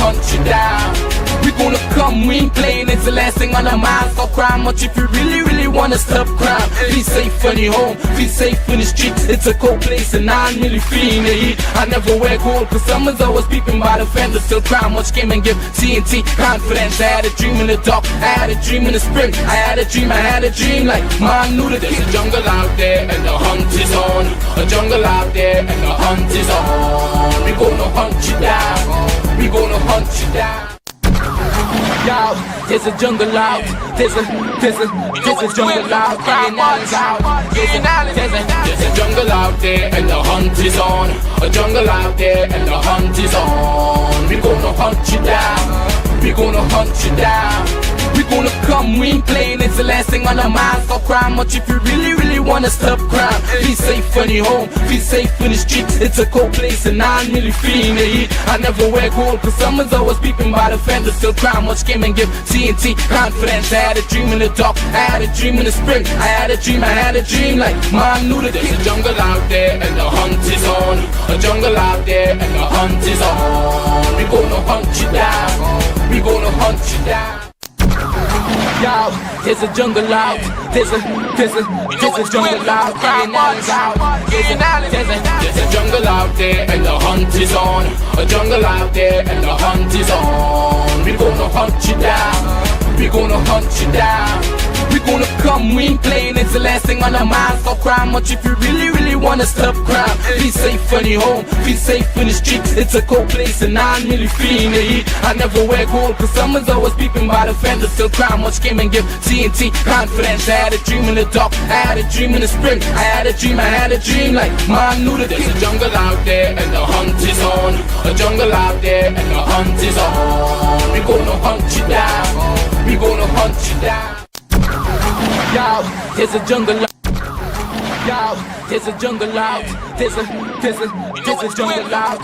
hunt you down. We gonna come, we ain't playing, it's the last thing on our minds. Stop crime much if you really wanna stop crime. Be safe when you're home, be safe in the streets. It's a cold place and I'm really feeling the heat. I never wear gold cause someone's always peeping by the fence. Still crime much came and give TNT confidence. I had a dream in the dark, I had a dream in the spring. I had a dream like man knew that there's a jungle out there and the hunt is on. A jungle out there and the hunt is on. We gonna hunt you down, we gonna hunt you down. Yo, there's a jungle out, there's a jungle out, there's a jungle out there and the hunt is on. A jungle out there and the hunt is on. We gonna hunt you down, we gonna hunt you down. We gonna come, we ain't playing, it's the last thing on our minds. Stop crime much if you really wanna stop crime. Be safe when you're home, be safe in the streets. It's a cold place and I'm really feeling the heat. I never wear gold cause someone's always peeping by the fence. Still crime much came and give TNT confidence. I had a dream in the dark, I had a dream in the spring. I had a dream like man knew that there's a jungle out there and the hunt is on. A jungle out there and the hunt is on. We gonna hunt you down, we gonna hunt you down. Yo, there's a jungle out, there's a jungle out, there's a jungle out there and the hunt is on. A jungle out there and the hunt is on. We gonna hunt you down, we gonna hunt you down. We gonna come, we ain't playing, it's the last thing on our minds. Stop crime much if you really wanna stop crime. Be safe when you're home, be safe in the streets. It's a cold place and I'm really feeling the heat. I never wear gold cause someone's always peeping by the fence. Still crime much came and give TNT confidence. I had a dream in the dark, I had a dream in the spring. I had a dream like man knew that there's a jungle out there and the hunt is on. A jungle out there and the hunt is on. We gonna hunt you down, we gonna hunt you down. Yo, there's a jungle out. Yo, there's a jungle out. There's a jungle out. There's a jungle out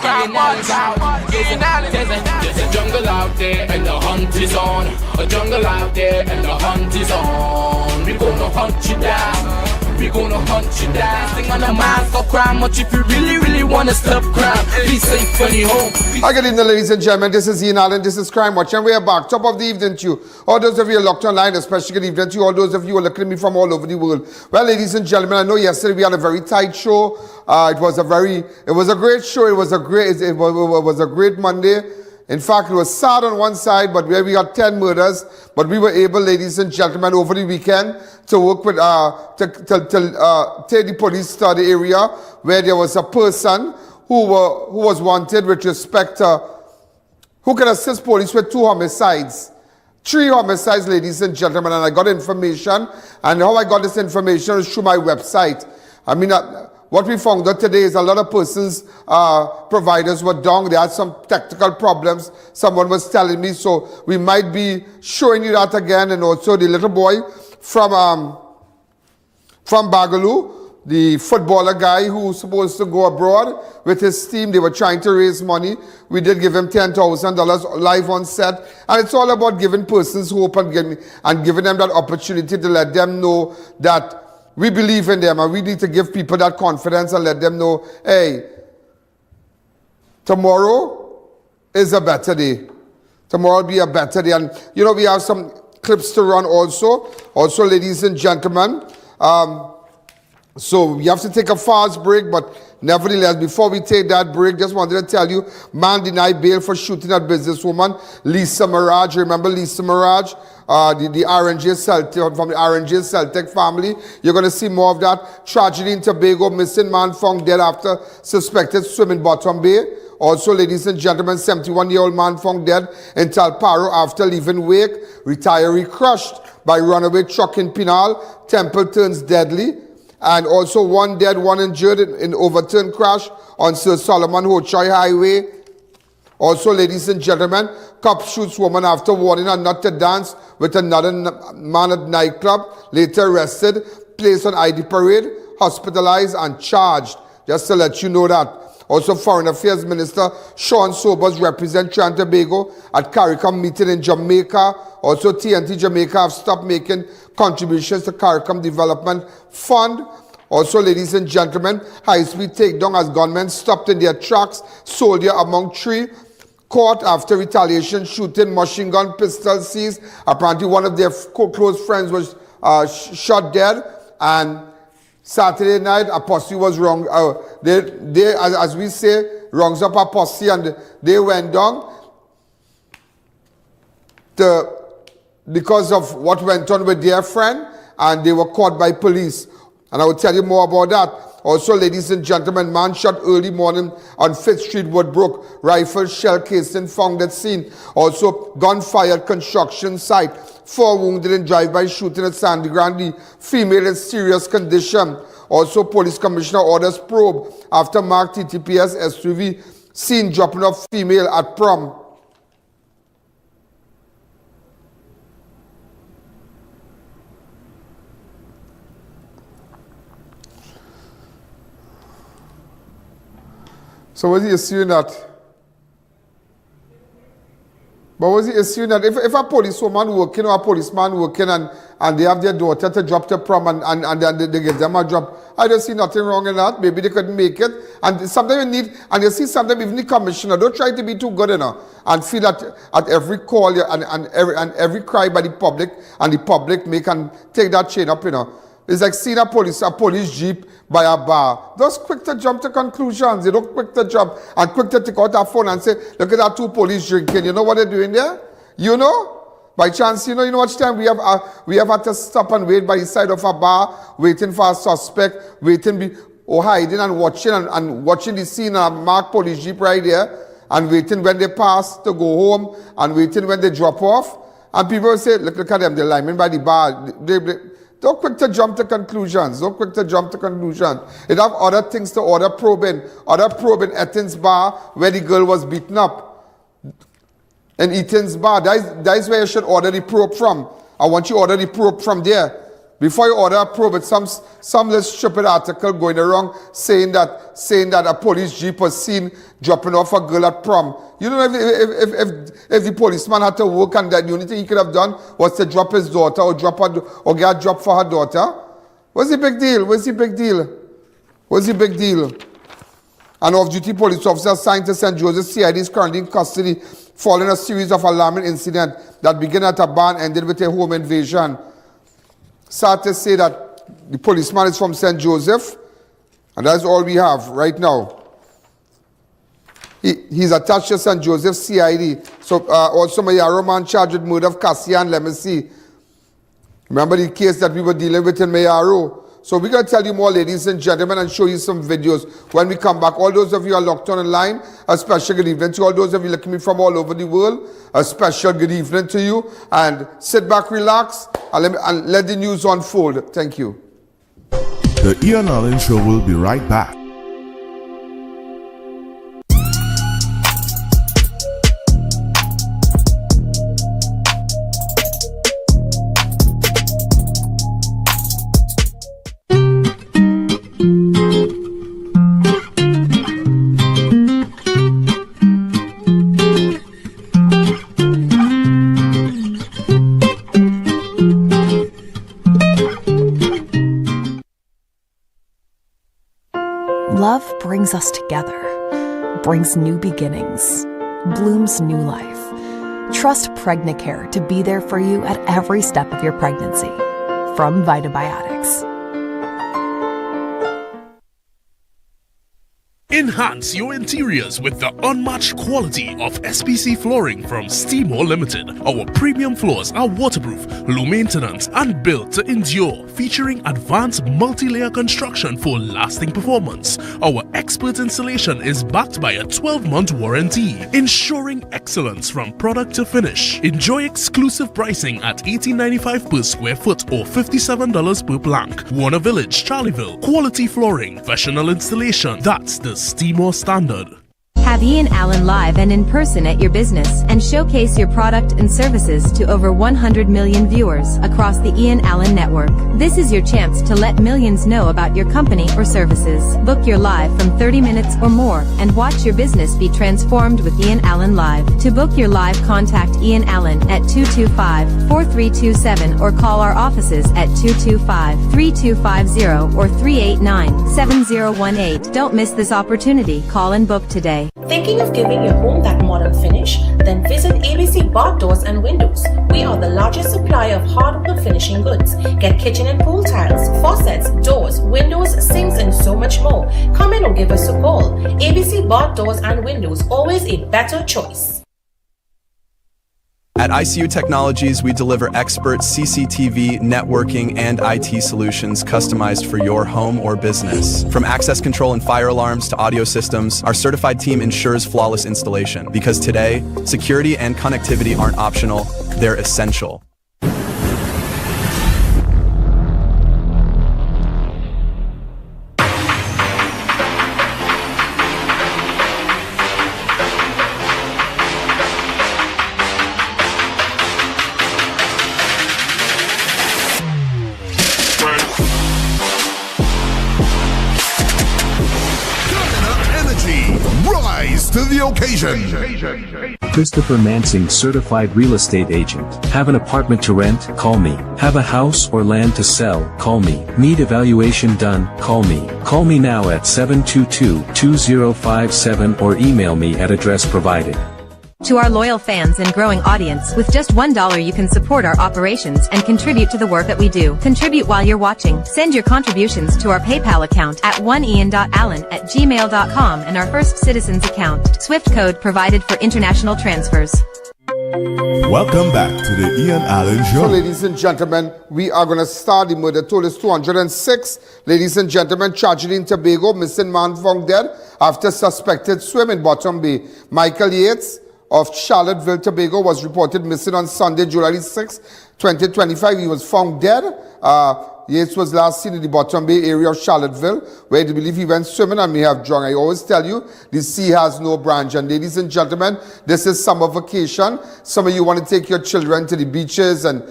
there and the hunt is on. A jungle out there and the hunt is on. We gonna hunt you down, we gonna hunt you down. Sing on the mind, stop crime much if you really wanna stop crime. Be safe when you're home. Hi, good evening, ladies and gentlemen. This is I.A.N, this is Crime Watch, and we are back. Top of the evening to you. All those of you locked online, especially good evening to you. All those of you who are looking at me from all over the world. Well, ladies and gentlemen, I know yesterday we had a very tight show. It was a great show. It was a great Monday. In fact, it was sad on one side, but where we got 10 murders, but we were able, ladies and gentlemen, over the weekend to work with, take the police to the area where there was a person who was wanted with respect to, who can assist police with 2 homicides. 3 homicides, ladies and gentlemen, and I got information, and how I got this information is through my website. I mean, what we found out today is a lot of persons, providers were down. They had some technical problems. Someone was telling me, so we might be showing you that again. And also the little boy from Bagaloo, the footballer guy who was supposed to go abroad with his team. They were trying to raise money. We did give him $10,000 live on set. And it's all about giving persons hope and giving them that opportunity to let them know that we believe in them, and we need to give people that confidence and let them know, hey, tomorrow is a better day. Tomorrow will be a better day. And, you know, we have some clips to run also. Also, ladies and gentlemen, so we have to take a fast break, but nevertheless, before we take that break, just wanted to tell you, man denied bail for shooting at businesswoman Lisa Mirage. Remember Lisa Mirage? The RNJ Celtic, from the RNJ Celtic family. You're going to see more of that. Tragedy in Tobago, missing man found dead after suspected swim in Bottom Bay. Also, ladies and gentlemen, 71-year-old man found dead in Talparo after leaving wake. Retiree crushed by runaway truck in Pinal. Temple turns deadly. And also 1 dead, 1 injured in overturned crash on Sir Solomon Hochoy Highway. Also, ladies and gentlemen, cop shoots woman after warning her not to dance with another man at nightclub. Later arrested, placed on ID parade, hospitalized and charged. Just to let you know that. Also, Foreign Affairs Minister Sean Sobers represent Trinidad and Tobago at CARICOM meeting in Jamaica. Also, TNT Jamaica have stopped making contributions to CARICOM Development Fund. Also, ladies and gentlemen, high-speed takedown as gunmen stopped in their tracks, soldier among 3 caught after retaliation shooting, machine gun, pistol seized. Apparently one of their close friends was shot dead. And Saturday night, a posse was wrong. They, as we say, wrongs up a posse, and they went down because of what went on with their friend, and they were caught by police. And I will tell you more about that. Also, ladies and gentlemen, man shot early morning on 5th Street, Woodbrook. Rifle shell casing found at scene. Also, gunfire at construction site. 4 wounded in drive-by shooting at Sandy Grande. Female in serious condition. Also, Police Commissioner orders probe after marked TTPS SUV seen dropping off female at prom. So was he assuming that? But was he assuming that if a policewoman working or a policeman working and they have their daughter to drop to prom and they give them a drop, I don't see nothing wrong in that. Maybe they couldn't make it. And sometimes you need, and you see sometimes even the commissioner, don't try to be too good enough and feel that at every call and every cry by the public, and the public make and take that chain up, It's like seeing a police jeep by a bar. Just quick to jump to conclusions. They don't quick to jump and quick to take out their phone and say, look at that 2 police drinking. You know what they're doing there? By chance, you know what time we have had to stop and wait by the side of a bar, waiting for a suspect, hiding and watching the scene, a marked police jeep right there, and waiting when they pass to go home, and waiting when they drop off. And people say, look at them, they're lining by the bar. Don't quick to jump to conclusions. It have other things to order probing. Other probing Eaton's bar where the girl was beaten up. In Eaton's bar, that is where you should order the probe from. I want you to order the probe from there. Before you order a probe, it's some little stupid article going around saying that a police jeep was seen dropping off a girl at prom. You don't know if the policeman had to work and that the only thing he could have done was to drop his daughter or get a drop for her daughter. What's the big deal? An off-duty police officer assigned to St. Joseph CID is currently in custody following a series of alarming incidents that began at a bar and ended with a home invasion. Sad to say that the policeman is from St. Joseph, and that's all we have right now. He's attached to St. Joseph CID. So also Mayaro man charged with murder of Cassia and Lemesi. Remember the case that we were dealing with in Mayaro? So we're going to tell you more, ladies and gentlemen, and show you some videos when we come back. All those of you who are locked on online, a special good evening to all those of you looking at me from all over the world. A special good evening to you. And sit back, relax, and let the news unfold. Thank you. The I.A.N Show will be right back. Love brings us together, brings new beginnings, blooms new life. Trust Pregnacare to be there for you at every step of your pregnancy. From Vitabiotics. Enhance your interiors with the unmatched quality of SPC flooring from Steamore Limited. Our premium floors are waterproof, low maintenance, and built to endure, featuring advanced multi-layer construction for lasting performance. Our expert installation is backed by a 12-month warranty, ensuring excellence from product to finish. Enjoy exclusive pricing at $18.95 per square foot or $57 per plank. Warner Village, Charleville. Quality flooring, professional installation. That's the Steamore standard. Have Ian Allen live and in person at your business and showcase your product and services to over 100 million viewers across the Ian Allen network. This is your chance to let millions know about your company or services. Book your live from 30 minutes or more and watch your business be transformed with Ian Allen Live. To book your live, contact Ian Allen at 225-4327 or call our offices at 225-3250 or 389-7018. Don't miss this opportunity. Call and book today. Thinking of giving your home that modern finish? Then visit ABC Bar Doors and Windows. We are the largest supplier of hardwood finishing goods. Get kitchen and pool tiles, faucets, doors, windows, sinks, and so much more. Come in or give us a call. ABC Bar Doors and Windows, always a better choice. At ICU Technologies, we deliver expert CCTV, networking, and IT solutions customized for your home or business. From access control and fire alarms to audio systems, our certified team ensures flawless installation. Because today, security and connectivity aren't optional, they're essential. To the occasion. Christopher Mansing, certified real estate agent. Have an apartment to rent? Call me. Have a house or land to sell? Call me. Need evaluation done? Call me. Call me now at 722-2057 or email me at address provided. To our loyal fans and growing audience, with just $1 you can support our operations and contribute to the work that we do. Contribute while you're watching. Send your contributions to our PayPal account at ianalleyne@gmail.com and our First Citizens account. Swift code provided for international transfers. Welcome back to the Ian Allen Show. So, ladies and gentlemen, we are going to start the murder toll is 206. Ladies and gentlemen, tragedy in Tobago, missing man found dead after suspected swim in Bottom Bay. Michael Yates of Charlottesville, Tobago, was reported missing on Sunday, July 6, 2025. He was found dead. Yates was last seen in the Bottom Bay area of Charlottesville, where they believe he went swimming and may have drunk. I always tell you, the sea has no branch. And ladies and gentlemen, this is summer vacation. Some of you want to take your children to the beaches and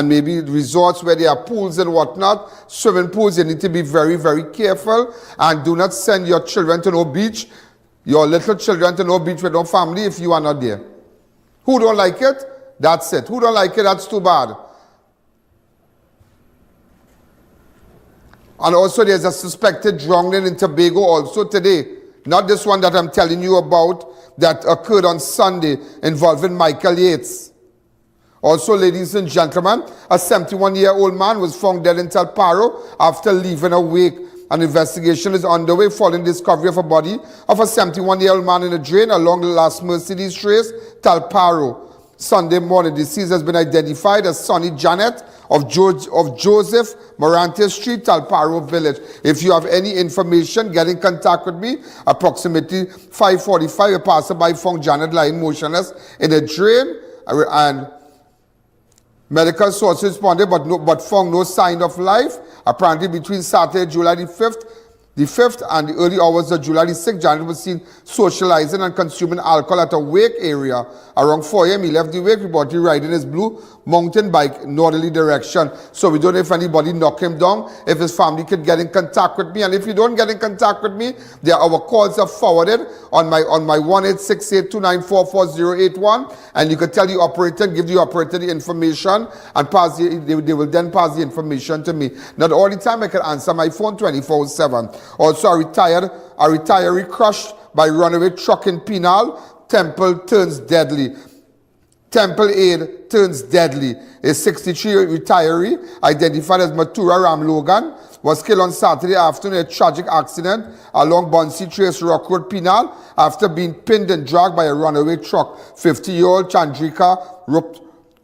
maybe resorts where there are pools and whatnot, swimming pools. You need to be very, very careful. And do not send your children to no beach, your little children to no beach with no family if you are not there. Who don't like it? That's it. Who don't like it? That's too bad. And also there's a suspected drowning in Tobago also today. Not this one that I'm telling you about that occurred on Sunday involving Michael Yates. Also, ladies and gentlemen, a 71-year-old man was found dead in Talparo after leaving a wake. An investigation is underway following discovery of a body of a 71-year-old man in a drain along the Last Mercedes Trace, Talparo. Sunday morning, deceased has been identified as Sonny Janet of Joseph Morante Street, Talparo Village. If you have any information, get in contact with me. Approximately 5:45, a passerby found Janet lying motionless in a drain, and medical sources responded but found no sign of life. Apparently, between Saturday, July the 5th and the early hours of July the 6th, Janet was seen socializing and consuming alcohol at a wake area. Around 4 a.m., he left the wake, reportedly riding his blue mountain bike northerly direction. So we don't know if anybody knocked him down, if his family could get in contact with me. And if you don't get in contact with me, our calls are forwarded on my 1-868-294-4081. And you can tell the operator, give the operator the information, and they will then pass the information to me. Not all the time I can answer my phone 24/7. Also, a retiree crushed by runaway truck in Penal. Temple turns deadly. Temple aid turns deadly. A 63-year retiree, identified as Matura Ram Logan, was killed on Saturday afternoon in a tragic accident along Bunsey Trace Rock Road, Penal, after being pinned and dragged by a runaway truck. 50-year-old Chandrika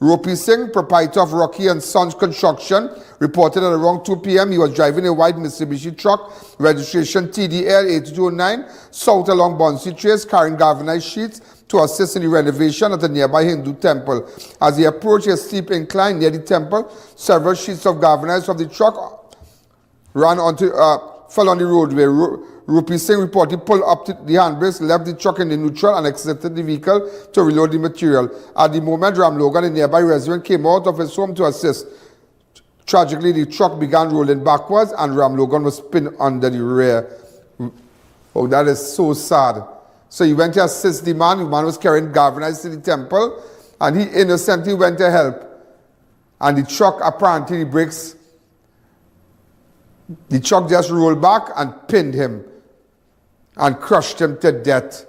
Ropi Singh, proprietor of Rocky and Sons Construction, reported at around 2 p.m. he was driving a white Mitsubishi truck, registration TDL 8209, south along Bunsey Trace, carrying galvanized sheets to assist in the renovation at a nearby Hindu temple. As he approached a steep incline near the temple, several sheets of galvanized of the truck fell on the roadway. Rupi Singh reportedly pulled up the handbrakes, left the truck in the neutral, and exited the vehicle to reload the material. At the moment, Ram Logan, a nearby resident, came out of his home to assist. Tragically, the truck began rolling backwards, and Ram Logan was pinned under the rear. Oh, that is so sad. So he went to assist the man. The man was carrying galvanized to the temple, and he innocently went to help. And the truck, apparently, the truck just rolled back and pinned him and crushed him to death.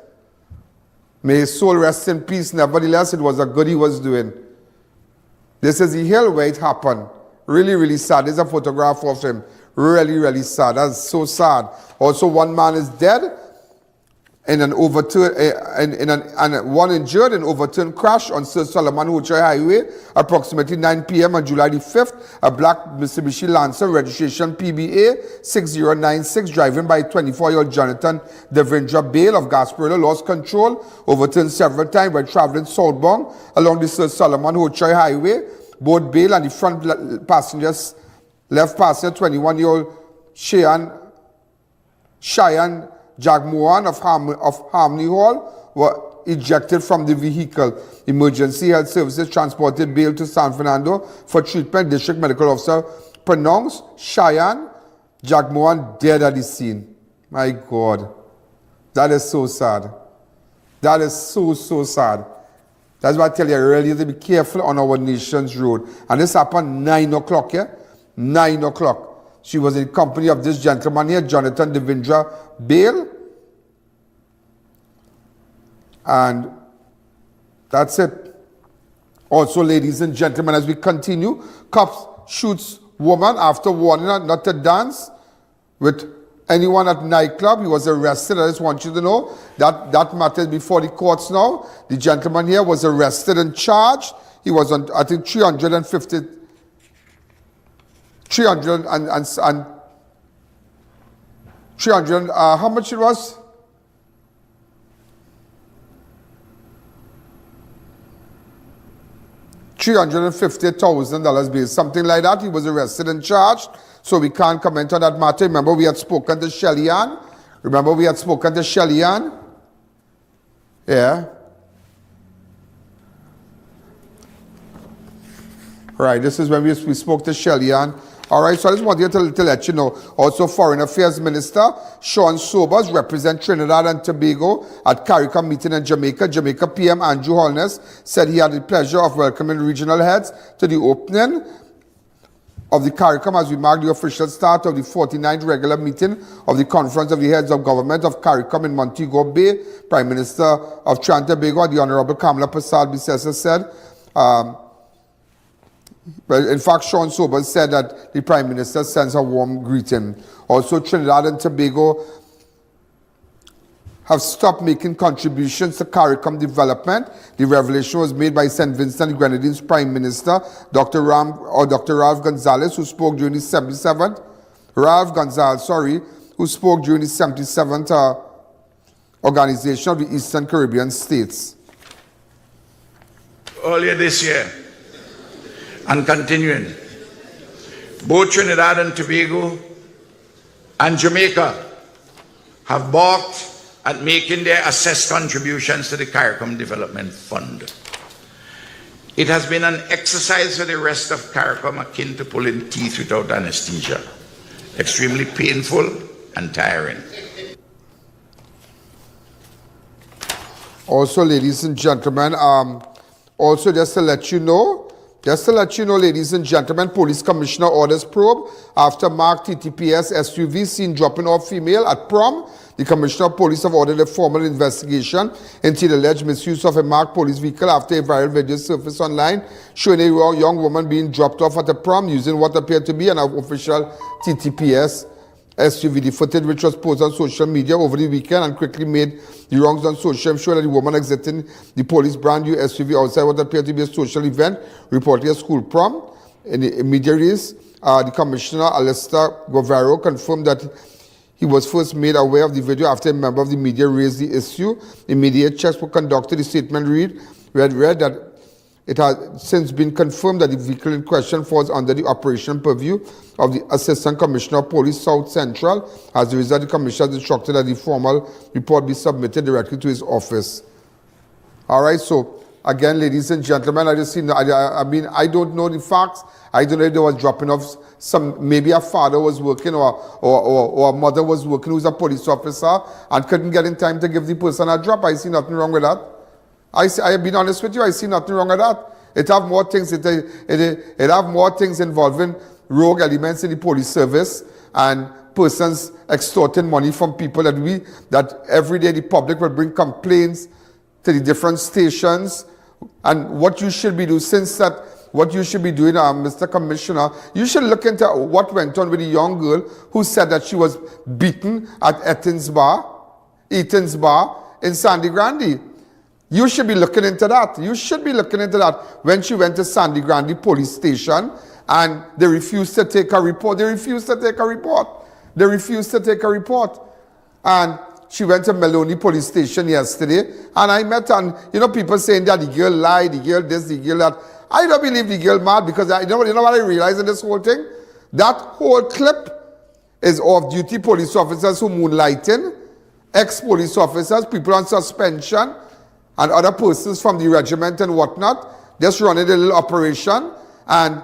May his soul rest in peace. Nevertheless, it was a good he was doing. This is the hill where it happened. Really, really sad. There's a photograph of him. Really, really sad. That's so sad. Also, one man is dead in an overturned, and one injured in overturned crash on Sir Solomon Hochoi Highway, approximately 9 p.m. on July the 5th. A black Mitsubishi Lancer, registration PBA 6096, driving by 24-year-old Jonathan Devendra Bale of Gasparilla, lost control, overturned several times while traveling southbound along the Sir Solomon Hochoi Highway. Both Bale and the front passengers, left passenger 21-year-old Cheyenne Jagmohan of Harmony Hall were ejected from the vehicle. Emergency health services transported Bale to San Fernando for treatment. District Medical Officer pronounced Cheyenne Jagmohan dead at the scene. My God. That is so sad. That is so, so sad. That's why I tell you, really, to be careful on our nation's road. And this happened 9 o'clock, yeah? 9 o'clock. She was in company of this gentleman here, Jonathan Devendra Bale. And that's it. Also, ladies and gentlemen, as we continue, cops shoots woman after warning her not to dance with anyone at nightclub. He was arrested. I just want you to know that matter is before the courts now. The gentleman here was arrested and charged. He was on, I think, 300 how much it was? $350,000 bail, something like that. He was arrested and charged, so we can't comment on that matter. Remember, we had spoken to I.A.N. Yeah. Right, this is when we spoke to I.A.N. All right, so I just wanted to let you know. Also, Foreign Affairs Minister Sean Sobers represents Trinidad and Tobago at CARICOM meeting in Jamaica. Jamaica PM Andrew Holness said he had the pleasure of welcoming regional heads to the opening of the CARICOM as we mark the official start of the 49th regular meeting of the Conference of the Heads of Government of CARICOM in Montego Bay. Prime Minister of Trinidad and Tobago, the Honorable Kamala Persad-Bissessar said, well, in fact, Sean Sobers said that the Prime Minister sends a warm greeting. Also, Trinidad and Tobago have stopped making contributions to CARICOM development. The revelation was made by St. Vincent and Grenadines Prime Minister, Dr. Ralph Gonzalez, who spoke during the 77th, who spoke during the 77th Organization of the Eastern Caribbean States. Earlier this year, and continuing, both Trinidad and Tobago and Jamaica have balked at making their assessed contributions to the CARICOM Development Fund. It has been an exercise for the rest of CARICOM akin to pulling teeth without anesthesia. Extremely painful and tiring. Also, ladies and gentlemen, also just to let you know, ladies and gentlemen, Police Commissioner orders probe after marked TTPS SUV seen dropping off female at prom. The Commissioner of Police have ordered a formal investigation into the alleged misuse of a marked police vehicle after a viral video surfaced online showing a young woman being dropped off at a prom using what appeared to be an official TTPS SUV. The footage, which was posted on social media over the weekend and quickly made the rounds on social, showed that the woman exiting the police brand new SUV outside what appeared to be a social event, reportedly a school prom. In the media release, the Commissioner, Alistair Guevara, confirmed that he was first made aware of the video after a member of the media raised the issue. Immediate checks were conducted. The statement read that it has since been confirmed that the vehicle in question falls under the operation purview of the Assistant Commissioner of Police South Central. As a result, the Commissioner has instructed that the formal report be submitted directly to his office. All right, so again, ladies and gentlemen, I I don't know the facts. I don't know if they was dropping off maybe a father was working or a mother was working who's a police officer and couldn't get in time to give the person a drop. I see nothing wrong with that. I have been honest with you, I see nothing wrong with that. It have more things, it have more things involving rogue elements in the police service and persons extorting money from people that every day the public will bring complaints to the different stations, and what you should be doing since that, what you should be doing, Mr. Commissioner, you should look into what went on with the young girl who said that she was beaten at Eaton's Bar in Sandy Grande. You should be looking into that. You should be looking into that. When she went to Sandy Grande Police Station and they refused to take a report. They refused to take a report. And she went to Meloni Police Station yesterday, and I met her, and people saying that the girl lied, the girl this, the girl that. I don't believe the girl mad, because you know what I realize in this whole thing? That whole clip is off-duty police officers who moonlighting, ex-police officers, people on suspension, and other persons from the regiment and whatnot, just running a little operation, and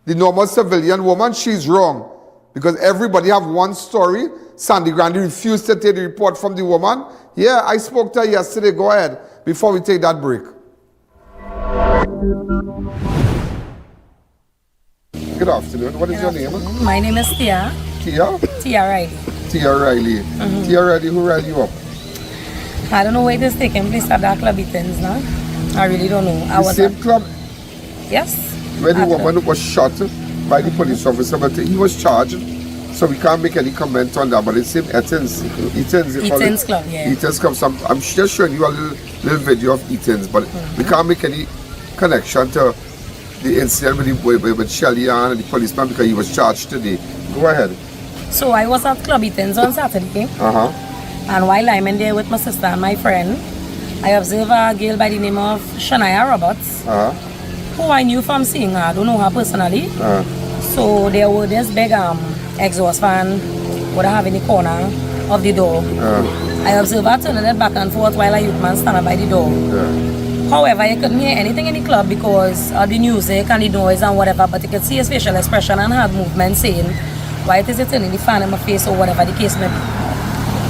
the normal civilian woman, she's wrong. Because everybody have one story. Sandy Grande refused to take the report from the woman. Yeah, I spoke to her yesterday. Go ahead, before we take that break. Good afternoon. What is your name? My name is Tia. Tia? Tia Riley. Tia Riley. Tia Riley, who riled you up? I don't know where it is taking place at that club Eaton's now. I really don't know. The same club? Yes. Where the woman was shot by the police officer, but he was charged. So we can't make any comment on that, but it's in Eaton's Club, yeah. Eaton's Club. So I'm just showing you a little video of Eaton's, but we can't make any connection to the incident with Shelly and the policeman because he was charged today. Go ahead. So I was at Club Eaton's on Saturday. And while I'm in there with my sister and my friend, I observed a girl by the name of Shania Roberts, who I knew from seeing her. I don't know her personally. So there was this big exhaust fan would I have in the corner of the door. I observed her turning it back and forth while a youth man standing by the door. However, you couldn't hear anything in the club because of the music and the noise and whatever, but you could see his facial expression and hand movement saying, why is it turning the fan in my face or whatever the case may be.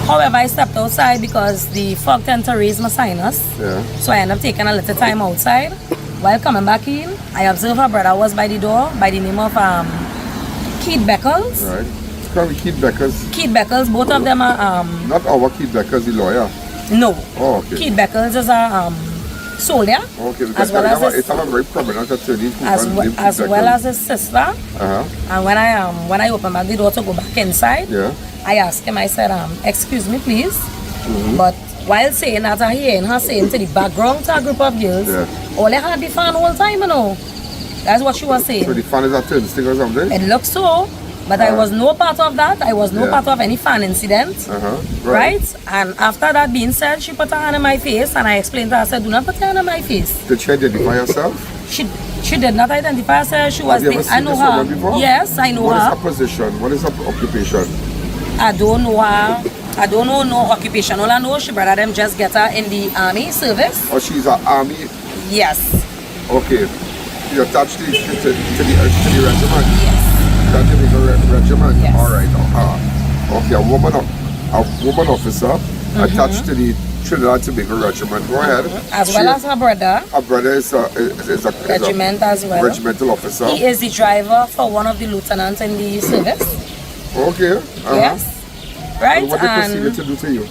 However, I stepped outside because the fog tended to raise my sinus. So I ended up taking a little time outside. While coming back in, I observed her brother was by the door by the name of Keith Beckles. Right. It's probably Keith Beckles. Keith Beckles, both of them are... Not our Keith Beckles, the lawyer. No. Oh, okay. Keith Beckles is a soldier. Okay, because as well as it's a very prominent attorney. As well as his sister. And when I opened back the door to go back inside, I asked him, I said, excuse me please. But while saying that, I hear her saying to the background to a group of girls, all they had the fan all the time, That's what she was saying. So the fan is a turnstick or something? It looks so, but I was no part of that. I was no part of any fan incident. Right? And after that being said, she put her hand in my face, and I explained to her, I said, do not put your hand in my face. Did she identify herself? She did not identify herself. She was there. I know her. Before? Yes, I know her. What is her position? What is her occupation? I don't know her. I don't know no occupation. All I know, she brother them just get her in the army service. Oh, she's an army? Yes. Okay. You're attached to the regiment? Yes. That's the regiment? Yes. All right. Okay, a woman officer attached to the Trinidad Tobago regiment. Go ahead. As well as her brother. Her brother is a regiment as well. Regimental officer. He is the driver for one of the lieutenants in the service. Okay. Yes. Right. What did they proceed to do to you?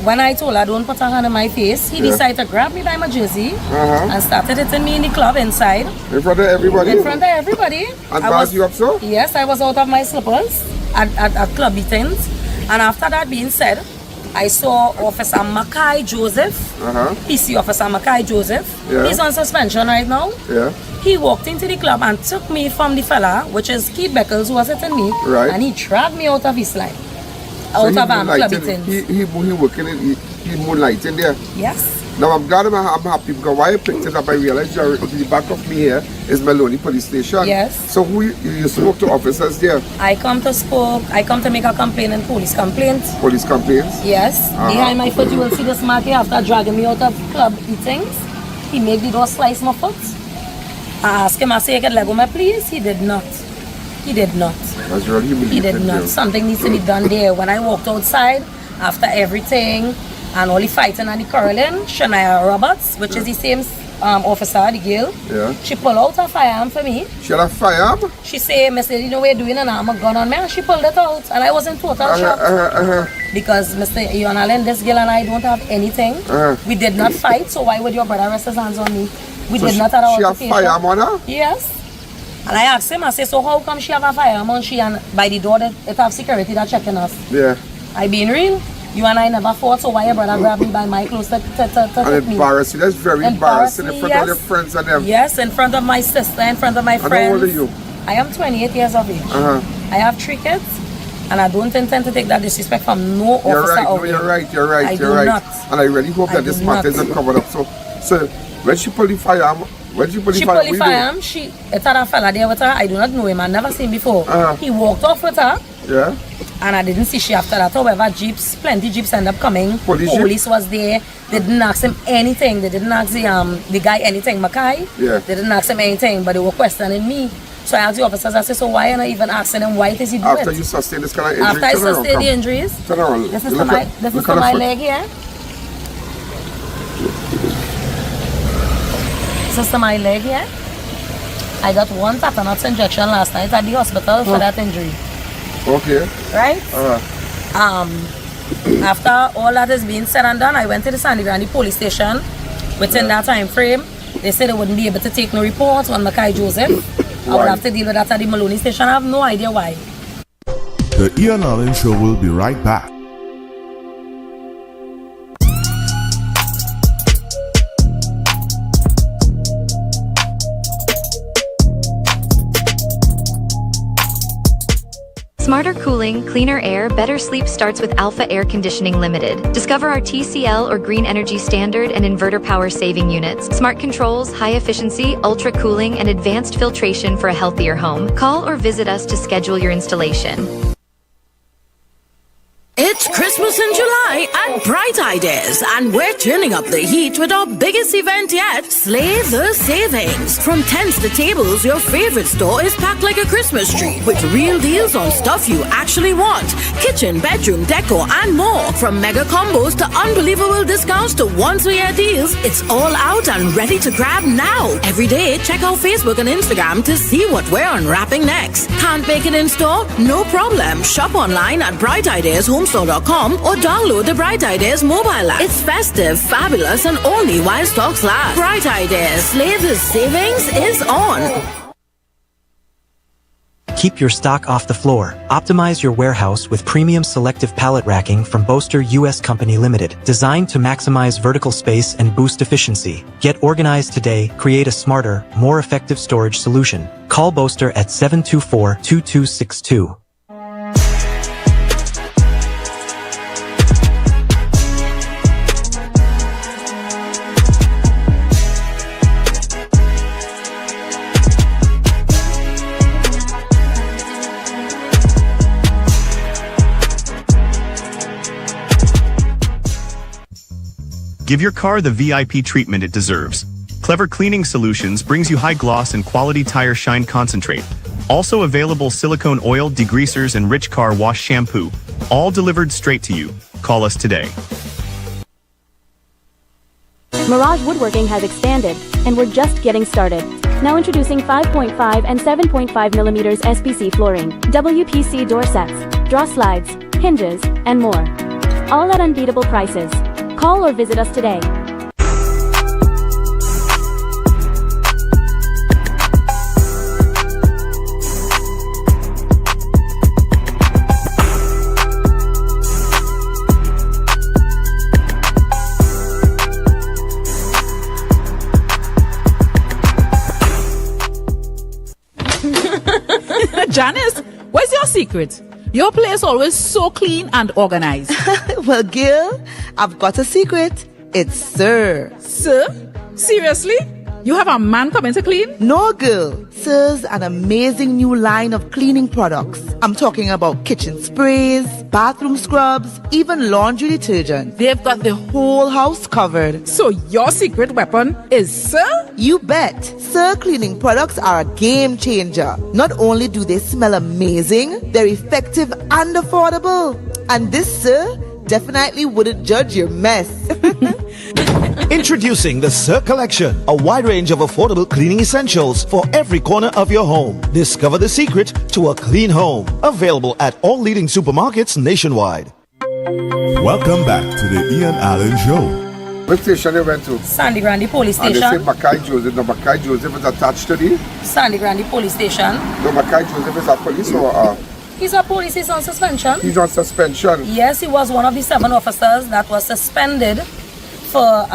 When I told her don't put her hand in my face, he decided to grab me by my jersey and started hitting me in the club inside. In front of everybody? In front of everybody. And bars you up so? Yes, I was out of my slippers at Club Eaton's. And after that being said, I saw Officer Mackay Joseph, PC Officer Mackay Joseph. He's on suspension right now. He walked into the club and took me from the fella, which is Keith Beckles, who was hitting me, and he dragged me out of his line. Out of Club Eaton's. He working in, he moonlighting there? Yes. Now I'm glad I'm happy because why I picked it up, I realized the back of me here is Meloni Police Station. Yes. So who you spoke to officers there? I come to make a complaint and police complaint. Police complaints? Yes. Behind my foot you will see this mark here after dragging me out of Club Eaton's. He made the door slice my foot. I asked him, I said, "Can I go, please?" He did not. He did not. That's really he did not. Something needs to be done there. When I walked outside, after everything and all the fighting and the quarreling, Shania Roberts, which is the same officer, the girl. Yeah. She pulled out her firearm for me. She had a firearm? She said, Mr. You know what you're doing, and I'm a gun on me. And she pulled it out. And I was in total shock. Because Mr. I.A.N, this girl and I don't have anything. We did not fight, so why would your brother rest his hands on me? We did not have our altercation. She have firearm on her? Yes. And I asked him, I said, so how come she have a firearm on she and by the door it have security that checking us? Yeah. I being real. You and I never fought, so why your brother grabbed me by my clothes to and embarrassing. That's very embarrassing in front of your friends and them. Yes, in front of my sister, in front of my friends. How old are you? I am 28 years of age. I have 3 kids, and I don't intend to take that disrespect from no officer. You're right. I do not. And I really hope that this matter isn't covered up. So when she pulled the firearm, it had a fella there with her. I do not know him. I never seen him before. He walked off with her. Yeah. And I didn't see she after that. However, plenty jeeps ended up coming. Police was there. They didn't ask him anything. They didn't ask the guy anything, Mackay. Yeah. They didn't ask him anything, but they were questioning me. So I asked the officers, I said, so why are you even asking him why does he do it? After you sustained this kind of injury? After I sustained the injuries. Turn around. This is to my leg here. This is to my leg here. I got 1 tetanus injection last night at the hospital for that injury. Okay. Right? After all that is being said and done, I went to the San Fernando Police Station. Within that time frame, they said they wouldn't be able to take no reports on Mackay Joseph. I would have to deal with that at the Maloney Station. I have no idea why. The I.A.N Show will be right back. Smarter cooling, cleaner air, better sleep starts with Alpha Air Conditioning Limited. Discover our TCL or Green Energy Standard and Inverter Power Saving Units. Smart controls, high efficiency, ultra cooling, and advanced filtration for a healthier home. Call or visit us to schedule your installation. It's Christmas in July at Bright Ideas, and we're turning up the heat with our biggest event yet, Slay the Savings. From tents to tables, your favorite store is packed like a Christmas tree with real deals on stuff you actually want. Kitchen, bedroom, decor, and more. From mega combos to unbelievable discounts to once-a-year deals, it's all out and ready to grab now. Every day, check out Facebook and Instagram to see what we're unwrapping next. Can't make it in store? No problem. Shop online at brightideyashomestore.com or download the Bright Ideas mobile app. It's festive, fabulous, and only while stocks last. Bright Ideas, Slay the Savings is on. Keep your stock off the floor. Optimize your warehouse with premium selective pallet racking from Boaster US Company Limited, designed to maximize vertical space and boost efficiency. Get organized today. Create a smarter, more effective storage solution. Call Boaster at 724-2262. Give your car the VIP treatment it deserves. Clever Cleaning Solutions brings you high gloss and quality tire shine concentrate. Also available silicone oil, degreasers, and rich car wash shampoo. All delivered straight to you. Call us today. Mirage Woodworking has expanded, and we're just getting started. Now introducing 5.5 and 7.5 millimeters SPC flooring, WPC door sets, draw slides, hinges, and more. All at unbeatable prices. Call or visit us today. Janice, what's your secret? Your place always so clean and organized. Well, Gil, I've got a secret. It's Sir. Sir? Seriously? You have a man coming to clean? No, girl. Sir's an amazing new line of cleaning products. I'm talking about kitchen sprays, bathroom scrubs, even laundry detergent. They've got the whole house covered. So your secret weapon is Sir? You bet. Sir cleaning products are a game changer. Not only do they smell amazing, they're effective and affordable. And this Sir definitely wouldn't judge your mess. Introducing the Sir Collection, a wide range of affordable cleaning essentials for every corner of your home. Discover the secret to a clean home. Available at all leading supermarkets nationwide. Welcome back to the Ian Allen Show. Which station you went to? Sandy Grande Police Station. And they say Mackay Joseph. No, Mackay Joseph is attached to the? Sandy Grande Police Station. No, Mackay Joseph is a police or He's a police, he's on suspension. He's on suspension? Yes, he was one of the 7 officers that was suspended for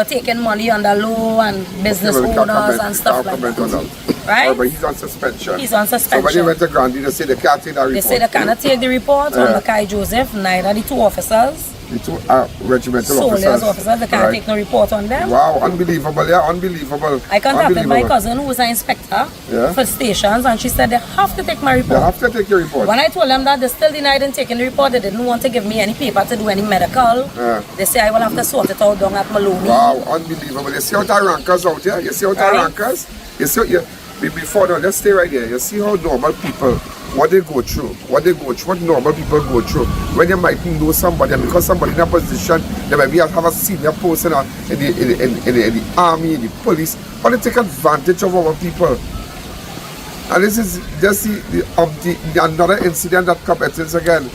taking money under law and business owners and stuff like that. Right? But he's on suspension. He's on suspension. So when they went to Grande, they say they can't take that report. They say they cannot take the report on Mackay Joseph, neither the 2 officers. The 2 regimental soldiers officers, they can't take no report on them. Wow, unbelievable, yeah, unbelievable. I contacted my cousin who was an inspector for stations, and she said they have to take my report. They have to take your report. When I told them that, they still denied in taking the report. They didn't want to give me any paper to do any medical. They say I will have to sort it out down at Maloney. Wow, unbelievable. You see how the rankers out here? You see how the rankers? You see, before now, let's stay right here. You see how normal people, what they go through, what normal people go through. When you might know somebody, and because somebody in a position, they might have a senior person in the army, in the police, but they take advantage of our people. And this is just the another incident that happens again.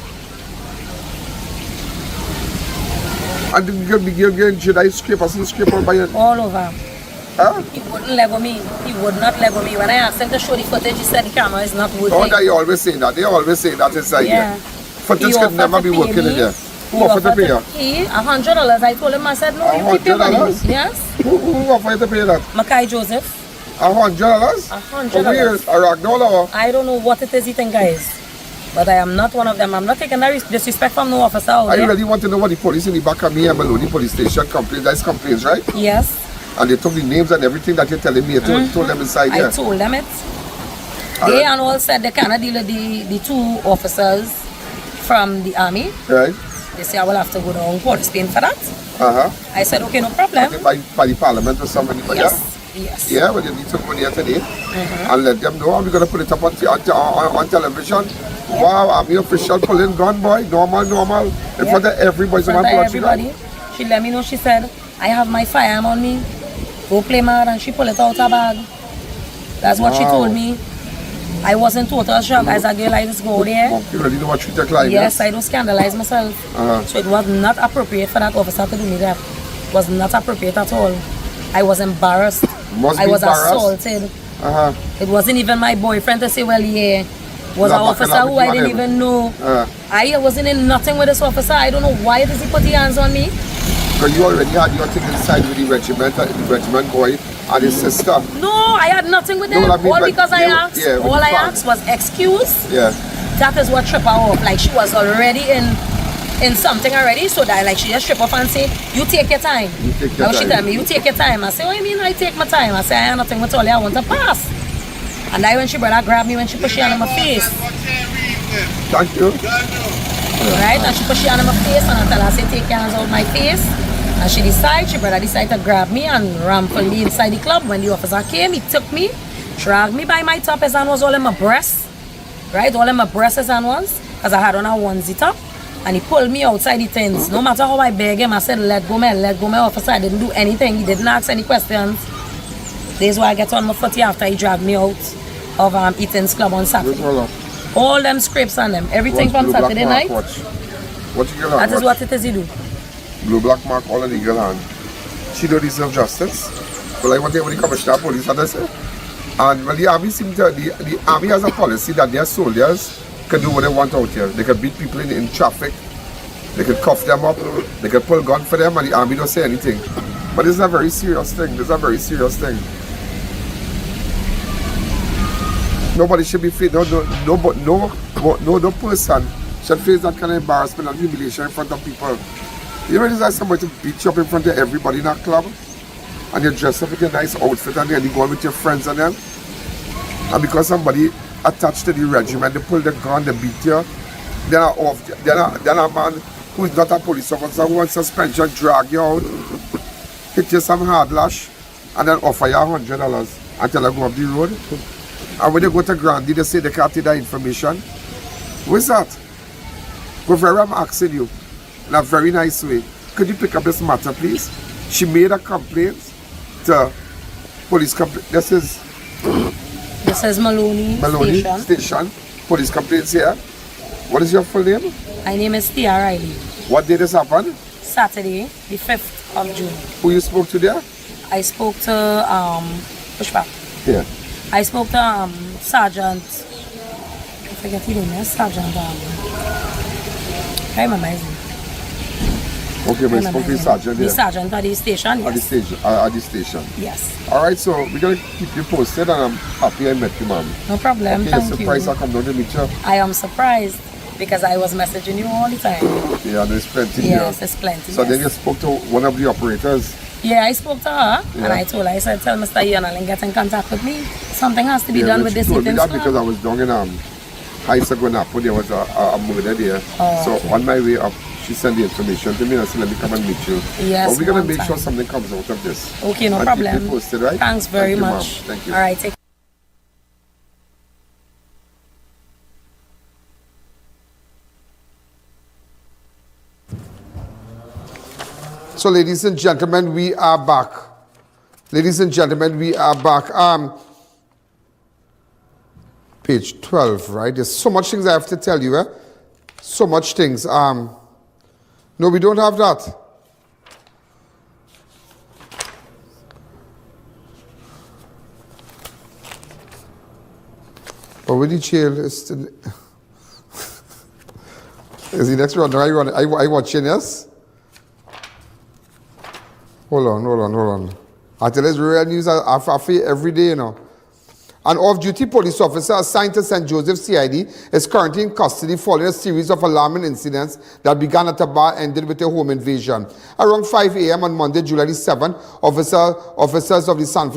And the girl should I scrape on by it? All over. Huh? He wouldn't Lego me. He would not Lego me. When I asked him to show the footage, he said the camera is not working. Oh, they always say that. They always say that inside here. Footage can never be working in here. Who offered to pay you? He, $100. I told him, I said, no, you keep your money. Yes. Who offered to pay that? Mackay Joseph. $100? $100. A ragdoll? I don't know what it is you think, guys. But I am not one of them. I'm not taking that disrespect from no officer. I really want to know what the police in the back of me and Maloney Police Station complains. That's complaints, right? Yes. And they took the names and everything that you're telling me. You told them inside there. I told them it. They and all said they cannot deal with the 2 officers from the army. Right. They say I will have to go down Port Spain for that. I said, okay, no problem. By the parliament or somebody? Yes. Yes. Yeah, well, you need to go there today and let them know. We're going to put it up on television. Wow, army official pulling gun, boy. Normal. In front of everybody. In front of everybody. She let me know, she said, I have my firearm on me. Go play mad, and she pulled it out her bag. That's what she told me. I was in total shock as a girl. I just go there. You really know what treat your client? Yes, I don't scandalize myself. So it was not appropriate for that officer to do me that. It was not appropriate at all. I was embarrassed. I was assaulted. It wasn't even my boyfriend to say, well, yeah, was an officer who I didn't even know. I wasn't in nothing with this officer. I don't know why does he put his hands on me. Because you already had your thing inside with the regiment boy and his sister. No, I had nothing with them. All because I asked. All I asked was excuse. Yeah. That is what tripped her off. Like she was already in something already, so that like she just trip off and say, you take your time. Now she tell me, you take your time. I say, what do you mean I take my time? I say, I have nothing with all I want to pass. And then when she brother grabbed me, when she pushed her on my face. Thank you. Right, and she pushed her on my face and I tell her, say, take your hands out of my face. And she brother decided to grab me and ramble me inside the club. When the officer came, he took me, dragged me by my top. His hand was all in my breast. Right, all in my breast his hand was. Because I had on a onesie top. And he pulled me outside the tents. No matter how I begged him, I said, let go, man, officer. I didn't do anything. He didn't ask any questions. This is why I get on my foot after he dragged me out of I.A.N's club on Saturday. All them scrapes on them. Everything from Saturday night. What you that is what it is you do. Blue black mark all on the girl hand. She don't deserve justice. But like what they when the commissioner of police had to say. And well, the army the army has a policy that their soldiers can do what they want out here. They can beat people in traffic. They can cuff them up. They can pull gun for them and the army don't say anything. But this is a very serious thing. Nobody should be faced. No person should face that kind of embarrassment and humiliation in front of people. You know, there's somebody to beat you up in front of everybody in that club, and you dress up with your nice outfit, and then you go on with your friends and them. And because somebody attached to the regiment, they pull the gun, they beat you. Then a man who is not a police officer who wants suspension drag you out, hit you some hard lash, and then offer you $100 until I go up the road. And when they go to Grande, they say they can't take that information. What's that? Go where I'm asking you, in a very nice way. could you pick up this matter, please? She made a complaint to police complaint. This is Maloney Station. Police complaints here. What is your full name? My name is Tia Riley. What day this happened? Saturday, the 5th of June. Who you spoke to there? I spoke to Pushpa. Yeah. I spoke to Sergeant. I forget his name. Sergeant. I remember his name. Okay, but I spoke to the sergeant. The sergeant at the station. Yes. At the station. Yes. All right, so we're gonna keep you posted, and I'm happy I met you, ma'am. No problem. Okay, Thank you're surprised you. I come down to meet you. I am surprised because I was messaging you all the time. Yeah, there's plenty Yes, here. there's plenty. So yes. then you spoke to one of the operators. Yeah, I spoke to her and Yeah. I told her, I said, tell Mr. Ian get in contact with me. Something has to be done with this She told me eating that because I was down in High Saguanapo, there was a murder there. Oh, so okay. on my way up, she sent the information to me and said, let me come and meet you. Yes, But we're going one to make sure time. something comes out of this. Okay, no And problem. Keep you posted, right? Thanks very Thank you, much. ma'am. Thank you. All right, take So, ladies and gentlemen, we are back. Ladies and gentlemen, we are back. Page 12, right? There's so much things I have to tell you, So much things. No, we don't have that. But with the jail is the is the next round? I watching, yes? Hold on. I tell you, it's real news I feel every day, you know. An off-duty police officer assigned to St. Joseph CID is currently in custody following a series of alarming incidents that began at a bar and ended with a home invasion. Around 5 a.m. on Monday, July 7, officers of the San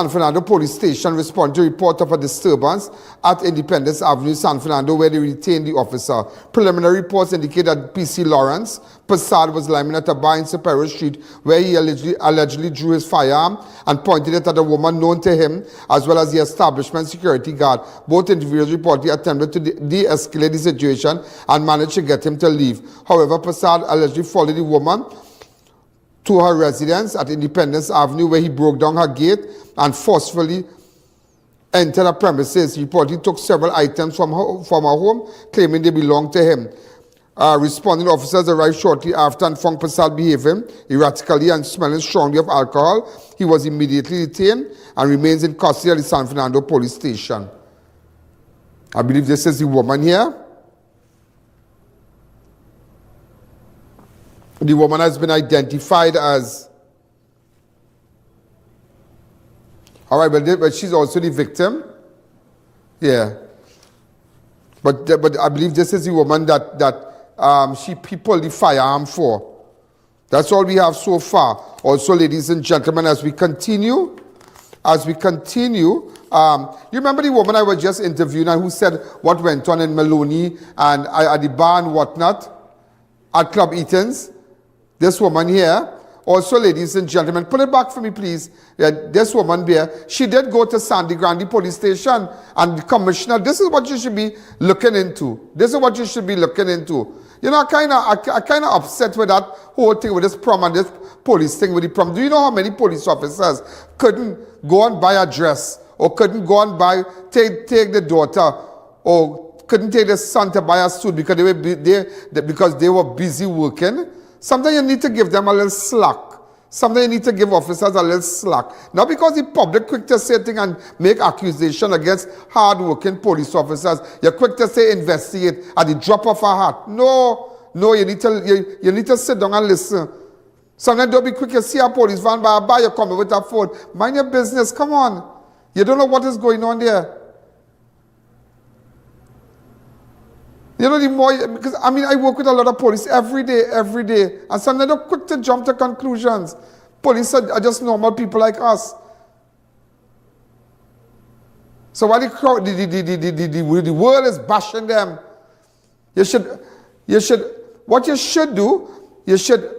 Fernando Police Station responded to a report of a disturbance at Independence Avenue, San Fernando, where they retained the officer. Preliminary reports indicate that PC Lawrence Passad was lying at a bar in Cipero Street, where he allegedly drew his firearm and pointed it at a woman known to him, as well as the establishment security guard. Both individuals reportedly attempted to de-escalate the situation and managed to get him to leave. However, Passad allegedly followed the woman to her residence at Independence Avenue, where he broke down her gate and forcefully entered her premises. He reportedly took several items from her home, claiming they belonged to him. Responding officers arrived shortly after and found Passad behaving erratically and smelling strongly of alcohol. He was immediately detained and remains in custody at the San Fernando Police Station. I believe this is the woman here. The woman has been identified as... All right, but she's also the victim. Yeah. But I believe this is the woman that he pulled the firearm for. That's all we have so far. Also, ladies and gentlemen, as we continue, you remember the woman I was just interviewing and who said what went on in Maloney and at the bar and whatnot at Club Eaton's? This woman here. Also, ladies and gentlemen, put it back for me, please. Yeah, this woman there, she did go to Sandy Grande Police Station, and the commissioner, this is what you should be looking into. You know, I kind of upset with that whole thing with this prom and this police thing with the prom. Do you know how many police officers couldn't go and buy a dress, or couldn't go and take the daughter, or couldn't take the son to buy a suit because they were busy working? Sometimes you need to give them a little slack. Sometimes you need to give officers a little slack. Not because the public quick to say things and make accusation against hard-working police officers. You're quick to say investigate at the drop of a hat. No, you need to sit down and listen. Sometimes don't be quick. You see a police van by a bar, you come with a phone. Mind your business. Come on. You don't know what is going on there. You know, because I work with a lot of police every day, and sometimes they're quick to jump to conclusions. Police are just normal people like us. So while the crowd, the world is bashing them, what you should do, you should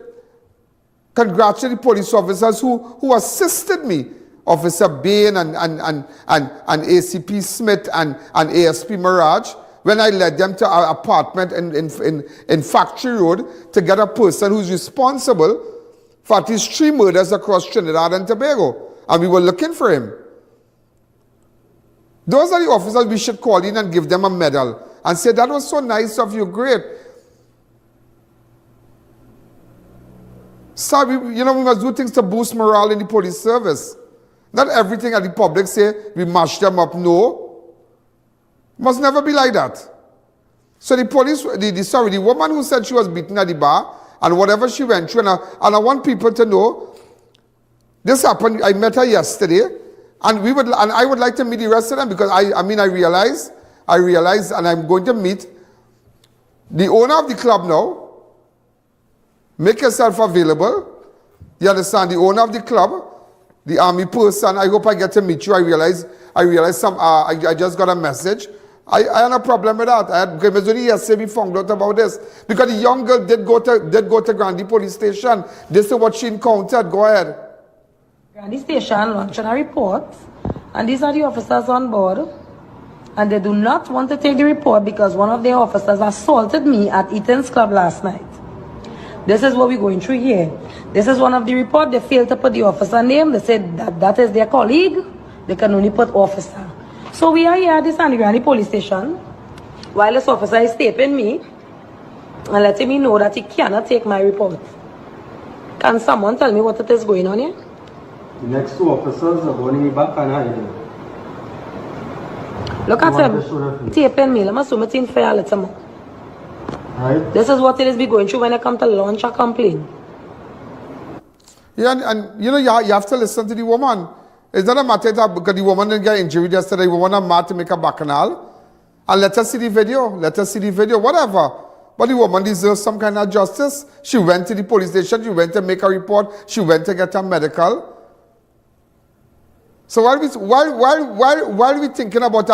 congratulate the police officers who assisted me. Officer Bain and ACP Smith and ASP Mirage. when I led them to our apartment in Factory Road to get a person who's responsible for at least 3 murders across Trinidad and Tobago. And we were looking for him. Those are the officers we should call in and give them a medal and say, that was so nice of you, great. So, we must do things to boost morale in the police service. Not everything that the public say, we mash them up. No. Must never be like that. So the police, the woman who said she was beaten at the bar, and whatever she went through, and I want people to know, this happened, I met her yesterday, and I would like to meet the rest of them, because I realize, and I'm going to meet the owner of the club now. Make yourself available. You understand? The owner of the club, the army person. I hope I get to meet you. I realize I just got a message. I had no problem with that. Because it was only yesterday we found out about this. Because the young girl did go to Grandy Police Station. This is what she encountered. Go ahead. Grandy Station launched a report, and these are the officers on board, and they do not want to take the report because one of their officers assaulted me at Eaton's Club last night. This is what we're going through here. This is one of the reports. They failed to put the officer name. They said that is their colleague. They can only put officer. So we are here at the San Fernando Police Station while this officer is taping me and letting me know that he cannot take my report. Can someone tell me what it is going on here? The next 2 officers are going to be back and hiding. Look at him taping me. Let me zoom it in for you a little more. Right. This is what it is be going through when I come to launch a complaint. Yeah, and you have to listen to the woman. It's not a matter that because the woman didn't get injured yesterday, we want her mad to make a bacchanal. And let us see the video. Let us see the video, whatever. But the woman deserves some kind of justice. She went to the police station. She went to make a report. She went to get her medical. So while we thinking about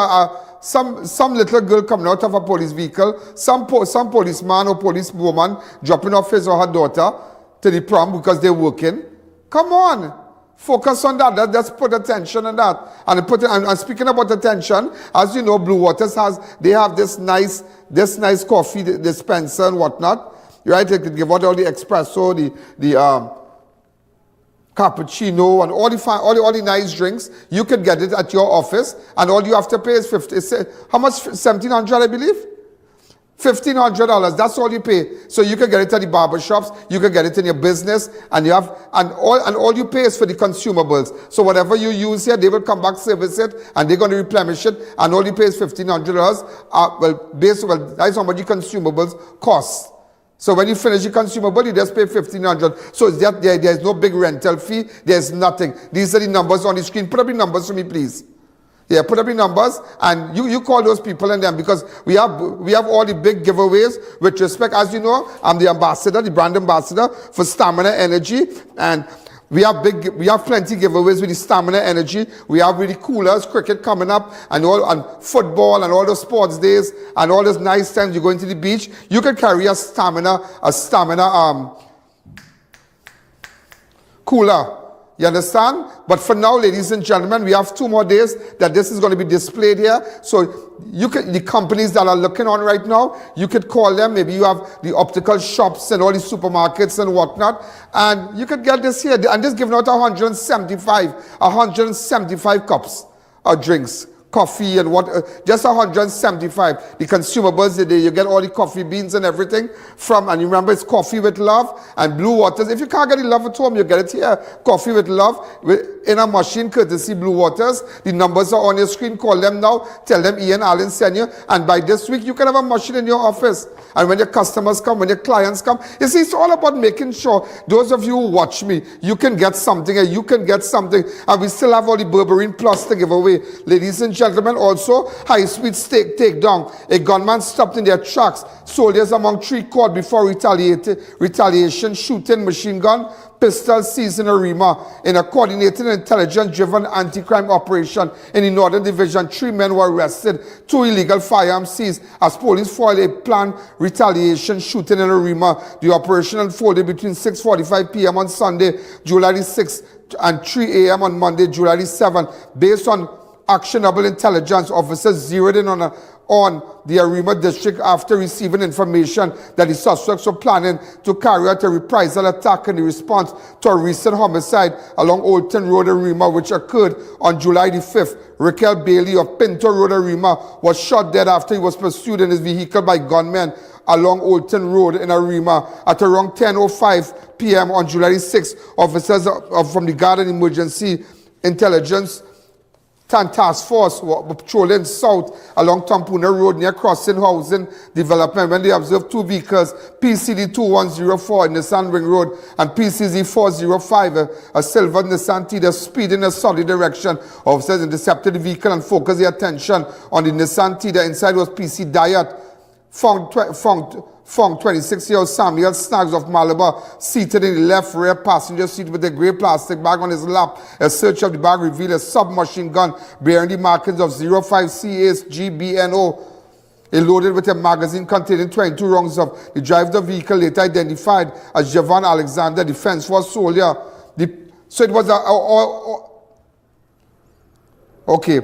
some little girl coming out of a police vehicle, some policeman or policewoman dropping off his or her daughter to the prom because they're working, come on, focus on that. Let's put attention on that. And speaking about attention, as you know, Blue Waters have this nice coffee dispenser and whatnot, right? They could give out all the espresso, the cappuccino, and all the nice drinks. You can get it at your office, and all you have to pay is how much? $1,700, I believe. $1,500. That's all you pay. So you can get it at the barber shops. You can get it in your business, and all you pay is for the consumables. So whatever you use here, they will come back, service it, and they're going to replenish it. And all you pay is $1,500. That's how much the consumables cost. So when you finish the consumable, you just pay $1,500. So there's no big rental fee. There's nothing. These are the numbers on the screen. Put up the numbers for me, please. Yeah, put up the numbers, and you call those people and them, because we have all the big giveaways with respect. As you know, I'm the ambassador, the brand ambassador for Stamina Energy, and we have plenty giveaways with the Stamina Energy. We have really coolers, cricket coming up, and football and all those sports days and all those nice times you go into the beach. You can carry a stamina cooler. You understand? But for now, ladies and gentlemen, we have 2 more days that this is going to be displayed here. So the companies that are looking on right now, you could call them. Maybe you have the optical shops and all the supermarkets and whatnot. And you could get this here. I'm just giving out 175 cups of drinks. Coffee and just 175. The consumables, you get all the coffee beans and everything and remember, it's coffee with love and Blue Waters. If you can't get the love at home, you get it here. Coffee with love in a machine, courtesy Blue Waters. The numbers are on your screen. Call them now. Tell them I.A.N sent you. And by this week, you can have a machine in your office. And when your customers come, when your clients come, you see, it's all about making sure those of you who watch me, you can get something and you can get something. And we still have all the Berberine Plus to give away. Ladies and gentlemen, also high-speed takedown. A gunman stopped in their tracks. Soldiers among 3 caught before retaliation, shooting, machine gun, pistol seized in Arima. In a coordinated and intelligence-driven anti-crime operation in the Northern Division, 3 men were arrested, 2 illegal firearms seized as police foiled a planned retaliation shooting in Arima. The operation unfolded between 6:45 p.m. on Sunday, July 6th, and 3 a.m. on Monday, July 7th. Based on actionable intelligence, officers zeroed in on on the Arima district after receiving information that the suspects were planning to carry out a reprisal attack in response to a recent homicide along Olton Road, Arima, which occurred on July the 5th. Raquel Bailey of Pinto Road, Arima, was shot dead after he was pursued in his vehicle by gunmen along Olton Road in Arima at around 10:05 p.m. on July 6th. Officers from the Garden Emergency Intelligence Task Force were patrolling south along Tampuna Road near Crossing Housing Development when they observed two vehicles, PCD 2104 in Nissan Ring Road and PCZ 405, a silver Nissan Tiida, speeding in a solid direction. Officers intercepted the vehicle and focused their attention on the Nissan Tiida. Inside was PC Diet, found 26-year-old Samuel Snaggs of Malabar seated in the left rear passenger seat with a grey plastic bag on his lap. A search of the bag revealed a submachine gun bearing the markings of 05CH-GBNO, loaded with a magazine containing 22 rounds of. The driver of the vehicle, later identified as Javon Alexander, Defense Force soldier. So it was okay.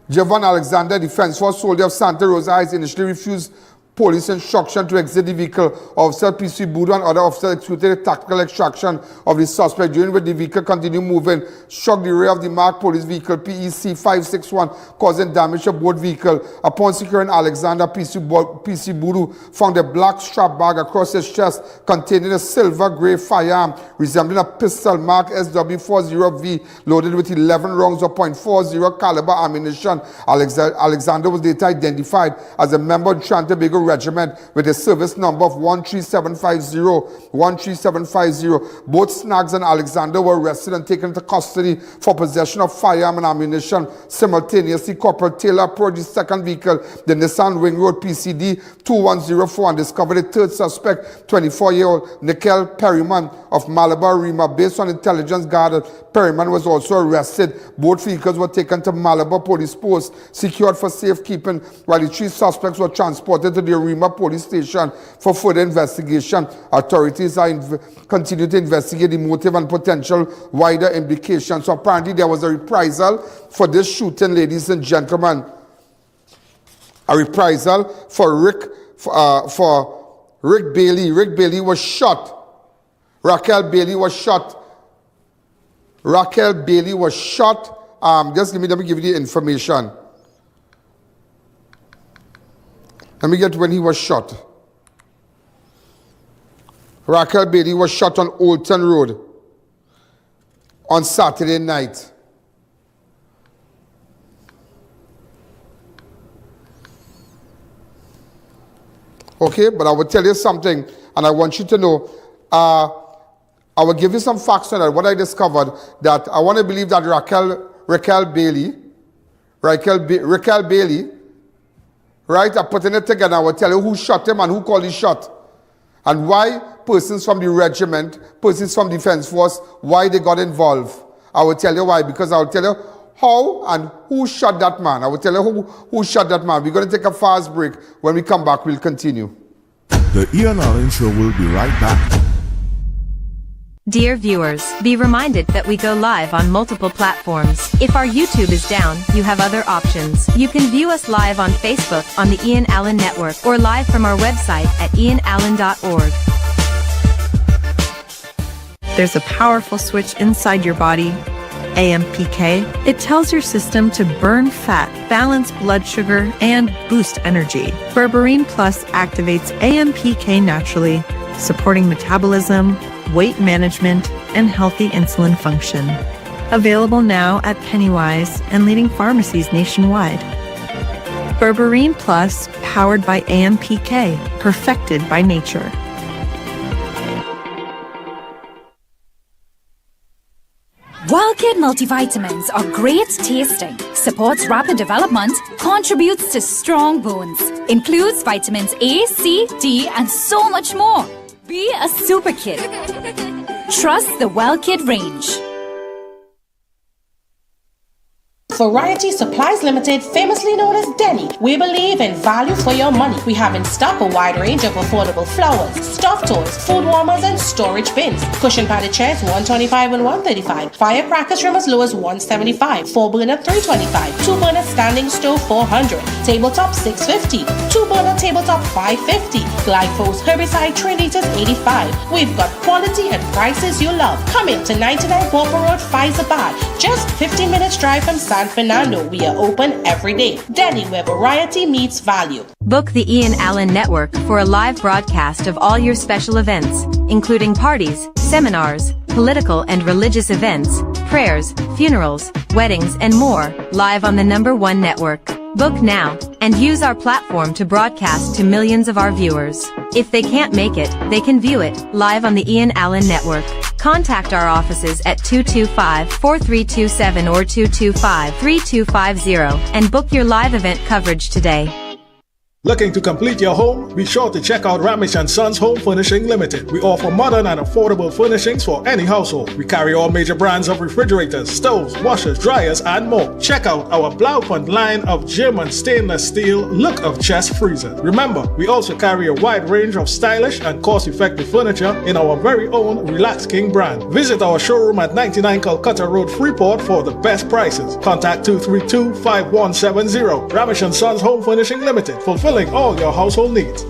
Javon Alexander, Defense Force soldier of Santa Rosa Heights, initially refused police instruction to exit the vehicle. Officer P.C. Budu and other officers executed a tactical extraction of the suspect, during which the vehicle continued moving, struck the rear of the marked police vehicle PEC 561, causing damage to both vehicles. Upon securing Alexander, P.C. Budu found a black strap bag across his chest containing a silver-grey firearm resembling a pistol marked SW40V, loaded with 11 rounds of .40 caliber ammunition. Alexander was later identified as a member of Trinidad Tobago Regiment with a service number of 13750. Both Snaggs and Alexander were arrested and taken into custody for possession of firearm and ammunition. Simultaneously, Corporal Taylor approached the second vehicle, the Nissan Ring Road PCD 2104, and discovered a third suspect, 24-year-old Nickel Perryman of Malabar, Rima. Based on intelligence gathered, Perryman was also arrested. Both vehicles were taken to Malabar Police Post, secured for safekeeping, while the three suspects were transported to the Rima Police Station for further investigation. Authorities continue to investigate the motive and potential wider implications. So apparently there was a reprisal for this shooting, ladies and gentlemen. A reprisal for Rick Bailey. Rick Bailey was shot. Raquel Bailey was shot. Let me give you the information. Let me get when he was shot. Raquel Bailey was shot on Olton Road on Saturday night. Okay, but I will tell you something, and I want you to know, I will give you some facts on that. What I discovered, that I want to believe that Raquel Bailey, right, I'm putting it together. I will tell you who shot him and who called the shot. And why persons from the regiment, persons from Defense Force, why they got involved. I will tell you why, because I will tell you how and who shot that man. I will tell you who shot that man. We're going to take a fast break. When we come back, we'll continue. The I.A.N Show will be right back. Dear viewers, be reminded that we go live on multiple platforms. If our YouTube is down, you have other options. You can view us live on Facebook on the I.A.N Network or live from our website at ianalleyne.org. There's a powerful switch inside your body, AMPK. It tells your system to burn fat, balance blood sugar, and boost energy. Berberine Plus activates AMPK naturally, supporting metabolism, weight management, and healthy insulin function. Available now at Pennywise and leading pharmacies nationwide. Berberine Plus, powered by AMPK, perfected by nature. WildKid multivitamins are great tasting, supports rapid development, contributes to strong bones, includes vitamins A, C, D, and so much more. Be a super kid. Trust the WellKid range. Variety Supplies Limited, famously known as Denny. We believe in value for your money. We have in stock a wide range of affordable flowers, stuffed toys, food warmers, and storage bins. Cushion padded chairs $125 and $135. Firecracker trim as low as $175. 4-burner $325. 2-burner standing stove $400. Tabletop $650. 2-burner tabletop $550. Glyphos herbicide 3 liters $85. We've got quality and prices you love. Come in to 99 Walker Road, Faizabad. Just 15 minutes drive from San Fernando. We are open every day. Denny, where variety meets value. Book the I.A.N Network for a live broadcast of all your special events, including parties, seminars, political and religious events, prayers, funerals, weddings, and more, live on the #1 network. Book now, and use our platform to broadcast to millions of our viewers. If they can't make it, they can view it, live on the I.A.N Network. Contact our offices at 225-4327 or 225-3250 and book your live event coverage today. Looking to complete your home? Be sure to check out Ramesh & Sons Home Furnishing Limited. We offer modern and affordable furnishings for any household. We carry all major brands of refrigerators, stoves, washers, dryers, and more. Check out our Blaufund line of German stainless steel look of chest freezers. Remember, we also carry a wide range of stylish and cost-effective furniture in our very own Relax King brand. Visit our showroom at 99 Calcutta Road, Freeport for the best prices. Contact 232-5170. Ramesh & Sons Home Furnishing Limited. Fulfilling all your household needs.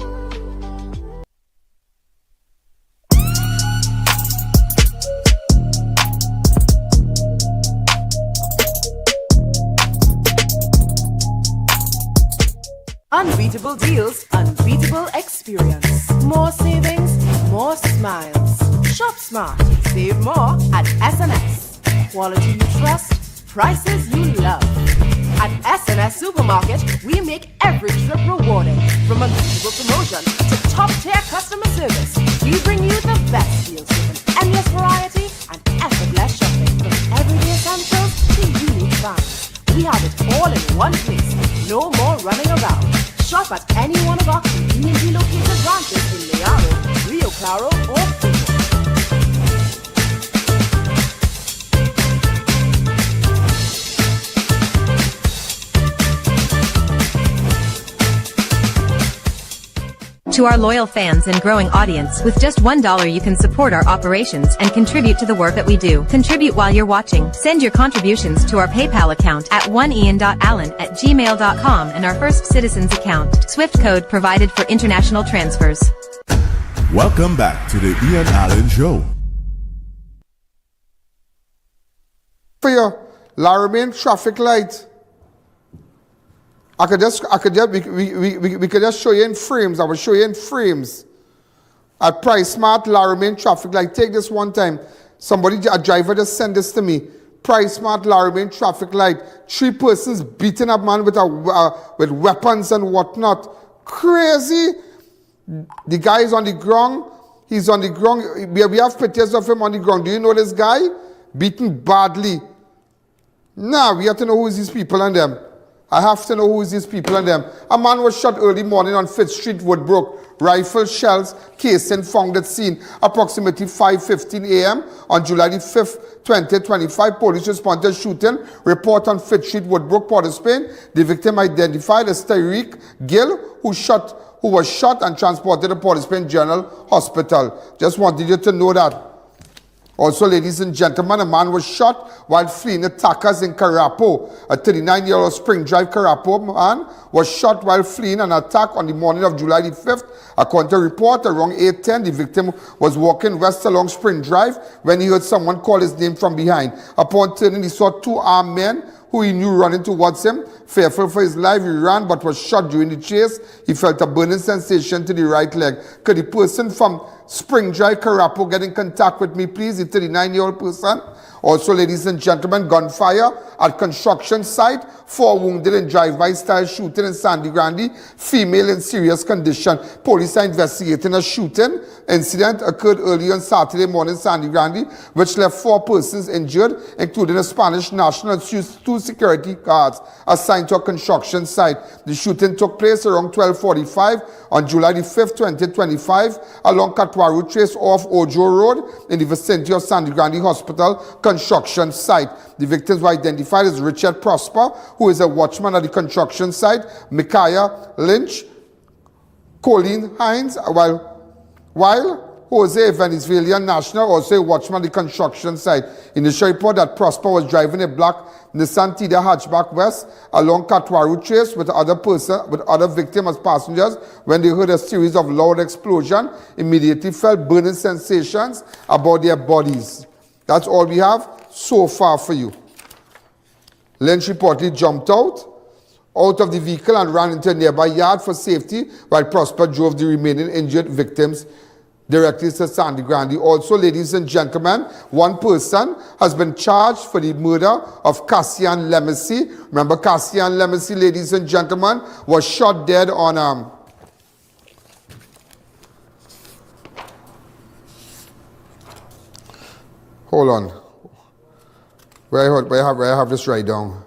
Unbeatable deals, unbeatable experience. More savings, more smiles. Shop smart, save more at S&S. Quality you trust, prices you love. At S&S Supermarket, we make every trip rewarding. From unbeatable promotion to top-tier customer service, we bring you the best deals with an endless variety and effortless shopping. From everyday essentials to unique finds, we have it all in one place. No more running around. Shop at any one of our conveniently located branches in Mayaro, Rio Claro, or Freeport. To our loyal fans and growing audience, with just $1 you can support our operations and contribute to the work that we do. Contribute while you're watching. Send your contributions to our PayPal account at oneian.allen@gmail.com and our First Citizens account. Swift code provided for international transfers. Welcome back to the Ian Allen Show. For your Laramie traffic light. We could just show you in frames. I will show you in frames. At Price Smart, Laramie traffic light. Take this one time. A driver just sent this to me. Price Smart, Laramie traffic light. 3 persons beating up man with weapons and whatnot. Crazy. The guy is on the ground. He's on the ground. We have pictures of him on the ground. Do you know this guy? Beaten badly. Nah, we have to know who is these people and them. I have to know who is these people and them. A man was shot early morning on 5th Street, Woodbrook. Rifle shells casing found at scene approximately 5:15 a.m. on July the 5th, 2025. Police responded to shooting. Report on 5th Street, Woodbrook, Port of Spain. The victim identified as Tariq Gill, who was shot and transported to Port of Spain General Hospital. Just wanted you to know that. Also, ladies and gentlemen, a man was shot while fleeing attackers in Carapo. A 39-year-old Spring Drive Carapo man was shot while fleeing an attack on the morning of July the 5th. According to a report, around 8:10, the victim was walking west along Spring Drive when he heard someone call his name from behind. Upon turning, he saw 2 armed men who he knew running towards him. Fearful for his life, he ran but was shot during the chase. He felt a burning sensation to the right leg. Could the person from Spring Drive, Carapo get in contact with me, please? The 39-year-old person. Also, ladies and gentlemen, gunfire at construction site. 4 wounded in drive-by style shooting in Sandy Grande. Female in serious condition. Police are investigating a shooting incident occurred early on Saturday morning in Sandy Grande, which left 4 persons injured, including a Spanish national and 2 security guards assigned to a construction site. The shooting took place around 12:45 on July the 5th, 2025, along Cat Katwaru Trace off Ojo Road in the vicinity of Sandy Grande Hospital construction site. The victims were identified as Richard Prosper, who is a watchman at the construction site, Micaiah Lynch, Colleen Hines, while Jose Venezuelan national, also a watchman at the construction site. Initial report that Prosper was driving a black Nissan Tida hatchback west along Katwaru Trace with other victims as passengers when they heard a series of loud explosions. Immediately felt burning sensations about their bodies. That's all we have so far for you. Lynch reportedly jumped out of the vehicle and ran into a nearby yard for safety, while Prosper drove the remaining injured victims directly to Sandy Grande. Also, ladies and gentlemen, one person has been charged for the murder of Cassian Lemesy. Remember, Cassian Lemesy, ladies and gentlemen, was shot dead on hold on. Where I have this right down.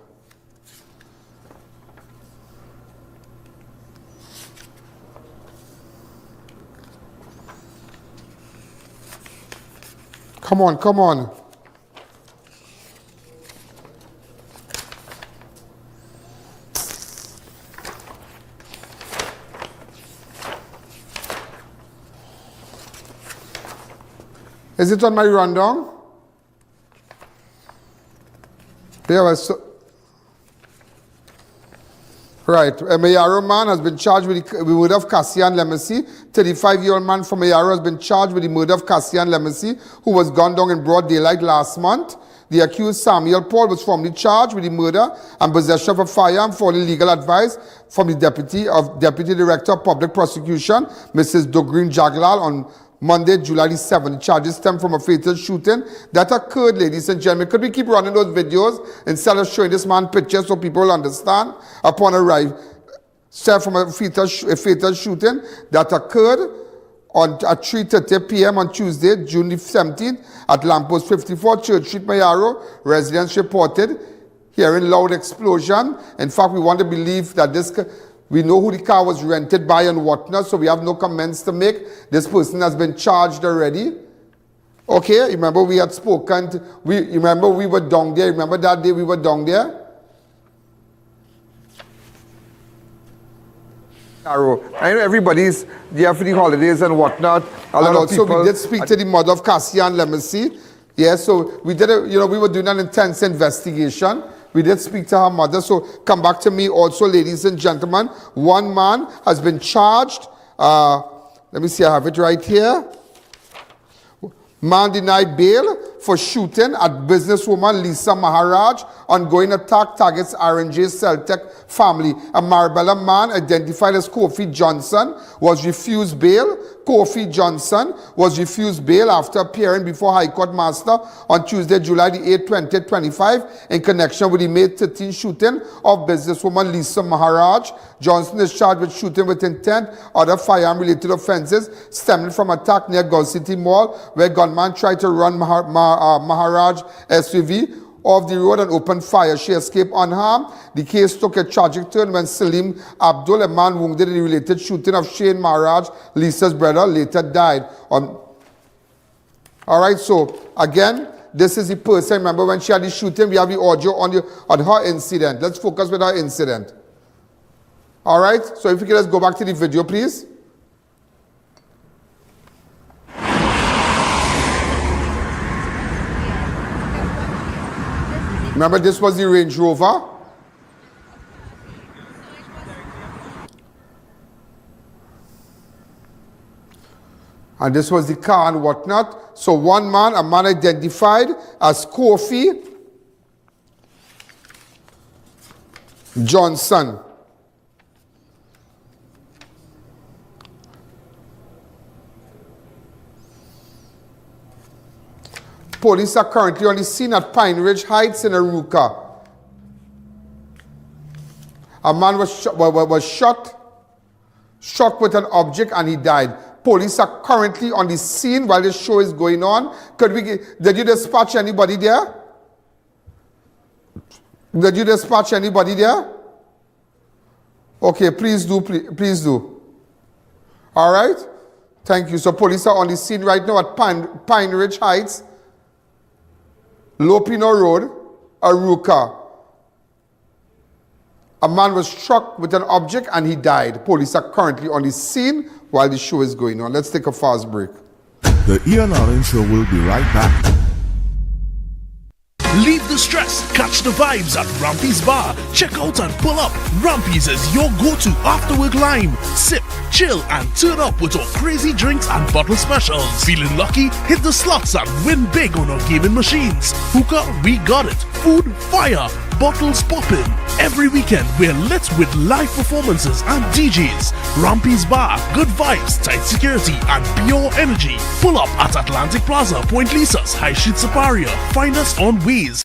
Come on, come on. Is it on my rundown? Yeah, right. A Mayaro man has been charged with the murder of Cassian Lemesy. 35-year-old man from Mayaro has been charged with the murder of Cassian Lemesy, who was gunned down in broad daylight last month. The accused, Samuel Paul, was formally charged with the murder and possession of a firearm following legal advice from the Deputy Director of Public Prosecution, Mrs. Dogreen Jaglal, on Monday, July the 7th. The charges stem from a fatal shooting that occurred, ladies and gentlemen. Could we keep running those videos instead of showing this man pictures so people will understand? Upon arrival, stem from a fatal shooting that occurred at 3:30 p.m. on Tuesday, June the 17th, at Lamppost 54 Church Street, Mayaro. Residents reported hearing loud explosion. In fact, we want to believe that we know who the car was rented by and whatnot, so we have no comments to make. This person has been charged already. Okay, remember we had spoken, remember we were down there, remember that day we were down there? I know everybody's there for the holidays and whatnot. A lot of people. So we did speak to the mother of Cassian Lemesy. Yeah, so we did, we were doing an intense investigation. We did speak to her mother, so come back to me also, ladies and gentlemen. One man has been charged. Let me see, I have it right here. Man denied bail for shooting at businesswoman Lisa Maharaj. Ongoing attack targets R&J Celtec family. A Marbella man identified as Kofi Johnson was refused bail. Kofi Johnson was refused bail after appearing before High Court Master on Tuesday, July the 8th, 2025 in connection with the May 13 shooting of businesswoman Lisa Maharaj. Johnson is charged with shooting with intent, other firearm-related offenses stemming from attack near Gulf City Mall, where gunman tried to run Maharaj SUV off the road and opened fire. She escaped unharmed. The case took a tragic turn when Salim Abdul, a man wounded in the related shooting of Shane Maharaj, Lisa's brother, later died. All right, so again, this is the person. Remember when she had the shooting, we have the audio on her incident. Let's focus with her incident. All right, so if you can just go back to the video, please. Remember, this was the Range Rover. And this was the car and whatnot. So one man, a man identified as Kofi Johnson. Police are currently on the scene at Pine Ridge Heights in Aruka. A man was shot with an object and he died. Police are currently on the scene while the show is going on. Did you dispatch anybody there? Did you dispatch anybody there? Okay, please do, please do. All right? Thank you. So police are on the scene right now at Pine Ridge Heights, Lopino Road, Aruca. A man was struck with an object and he died. Police are currently on the scene while the show is going on. Let's take a fast break. The I.A.N Show will be right back. Leave the stress, catch the vibes at Rampy's Bar. Check out and pull up. Rampy's is your go-to after-work lime. Sip, chill, and turn up with our crazy drinks and bottle specials. Feeling lucky? Hit the slots and win big on our gaming machines. Hookah, we got it. Food, fire. Bottles popping. Every weekend we're lit with live performances and DJs. Rampy's Bar, good vibes, tight security, and pure energy. Pull up at Atlantic Plaza, Point Lisas, High Street, Superior. Find us on Waze.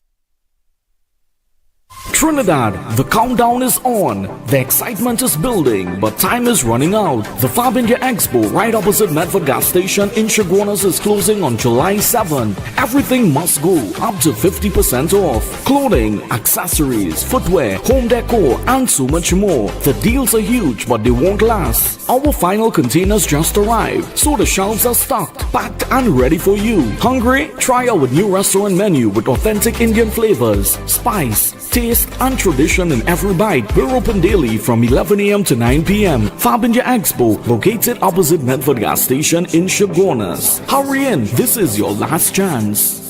Trinidad, the countdown is on. The excitement is building, but time is running out. The Fab India Expo right opposite Medford gas station in Chaguanas is closing on July 7. Everything must go up to 50% off. Clothing, accessories, footwear, home decor, and so much more. The deals are huge, but they won't last. Our final containers just arrived, so the shelves are stocked, packed, and ready for you. Hungry? Try our new restaurant menu with authentic Indian flavors, spice, taste, and tradition in every bite. We're open daily from 11 a.m. to 9 p.m. Fab India Expo, located opposite Medford gas station in Chaguanas. Hurry in, this is your last chance.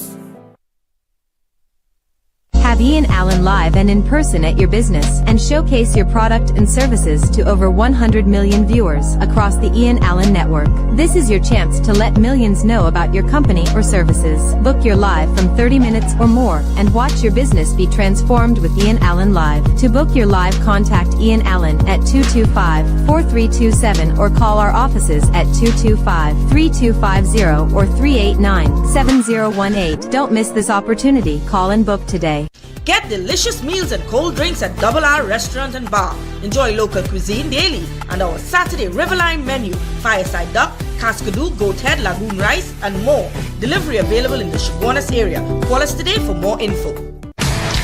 Have Ian live and in person at your business and showcase your product and services to over 100 million viewers across the Ian network. This is your chance to let millions know about your company or services. Book your live from 30 minutes or more and watch your business be transformed with Ian Live. To book your live, contact Ian at 225-4327 or call our offices at 225-3250 or 389-7018. Don't miss this opportunity. Call and book today. Get delicious meals and cold drinks at Double R Restaurant and Bar. Enjoy local cuisine daily and our Saturday Riverline menu, fireside duck, cascadoo, goat head, lagoon rice, and more. Delivery available in the Chaguanas area. Call us today for more info.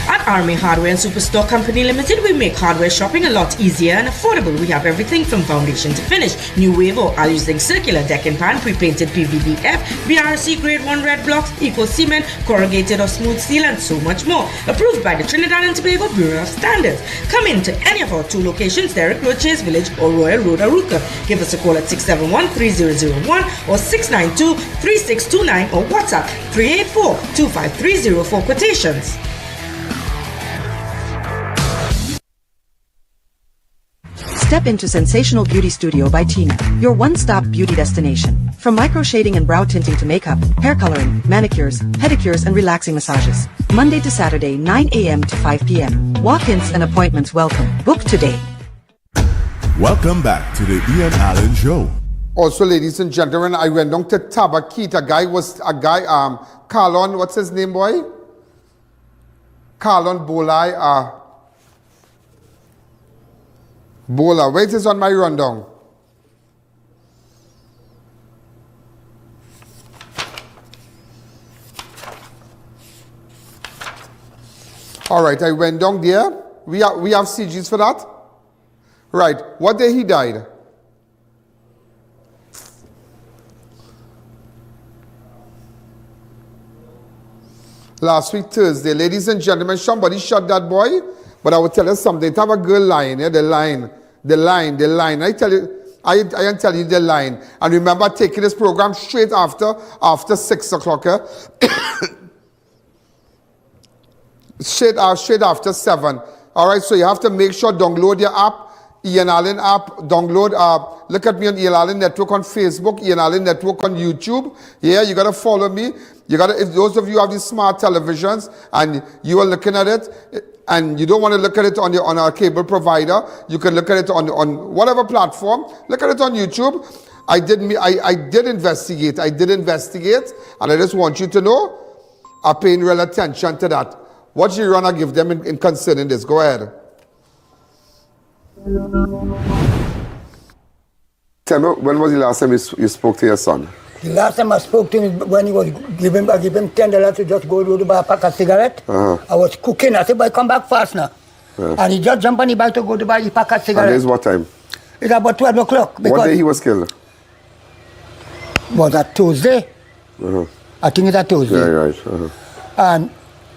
At Army Hardware and Superstore Company Limited, we make hardware shopping a lot easier and affordable. We have everything from foundation to finish. New wave or using circular deck and pan, pre-painted PVDF, BRC grade 1 red blocks, eco cement, corrugated or smooth steel, and so much more. Approved by the Trinidad and Tobago Bureau of Standards. Come in to any of our 2 locations, Derrick Road, Chase Village, or Royal Road, Aruca. Give us a call at 671-3001 or 692-3629 or WhatsApp 384-2530 for quotations. Step into Sensational Beauty Studio by Tina, your one-stop beauty destination. From micro shading and brow tinting to makeup, hair coloring, manicures, pedicures, and relaxing massages. Monday to Saturday, 9 a.m. to 5 p.m. Walk-ins and appointments welcome. Book today. Welcome back to the I.A.N Show. Also, ladies and gentlemen, I went down to Tabakita. Carlon, what's his name, boy? Carlon Bolai, Bola, wait, is on my rundown. All right, I went down there. We have CGs for that. Right, what day he died? Last week, Thursday. Ladies and gentlemen, somebody shot that boy. But I will tell you something. Have a girl line, yeah, the line. I tell you, I am telling you the line. And remember, taking this program straight after 6 o'clock. Straight after 7. All right, so you have to make sure download your app, I.A.N app. Download. Look at me on I.A.N Network on Facebook, I.A.N Network on YouTube. Yeah, you gotta follow me. You gotta. If those of you have these smart televisions and you are looking at it, and you don't want to look at it on our cable provider, you can look at it on whatever platform. Look at it on YouTube. I did investigate, and I just want you to know I'm paying real attention to that. What you want to give them in concerning this? Go ahead. Tell me, when was the last time you spoke to your son? The last time I spoke to him when he was I give him $10 to just go to buy a pack of cigarette. I was cooking. I said, boy, come back fast now. And he just jumped on the bike to go to buy a pack of cigarette. And it's what time? It's about 12 o'clock. What day he was killed? Was that Tuesday? I think it's a Tuesday. Yeah, right. And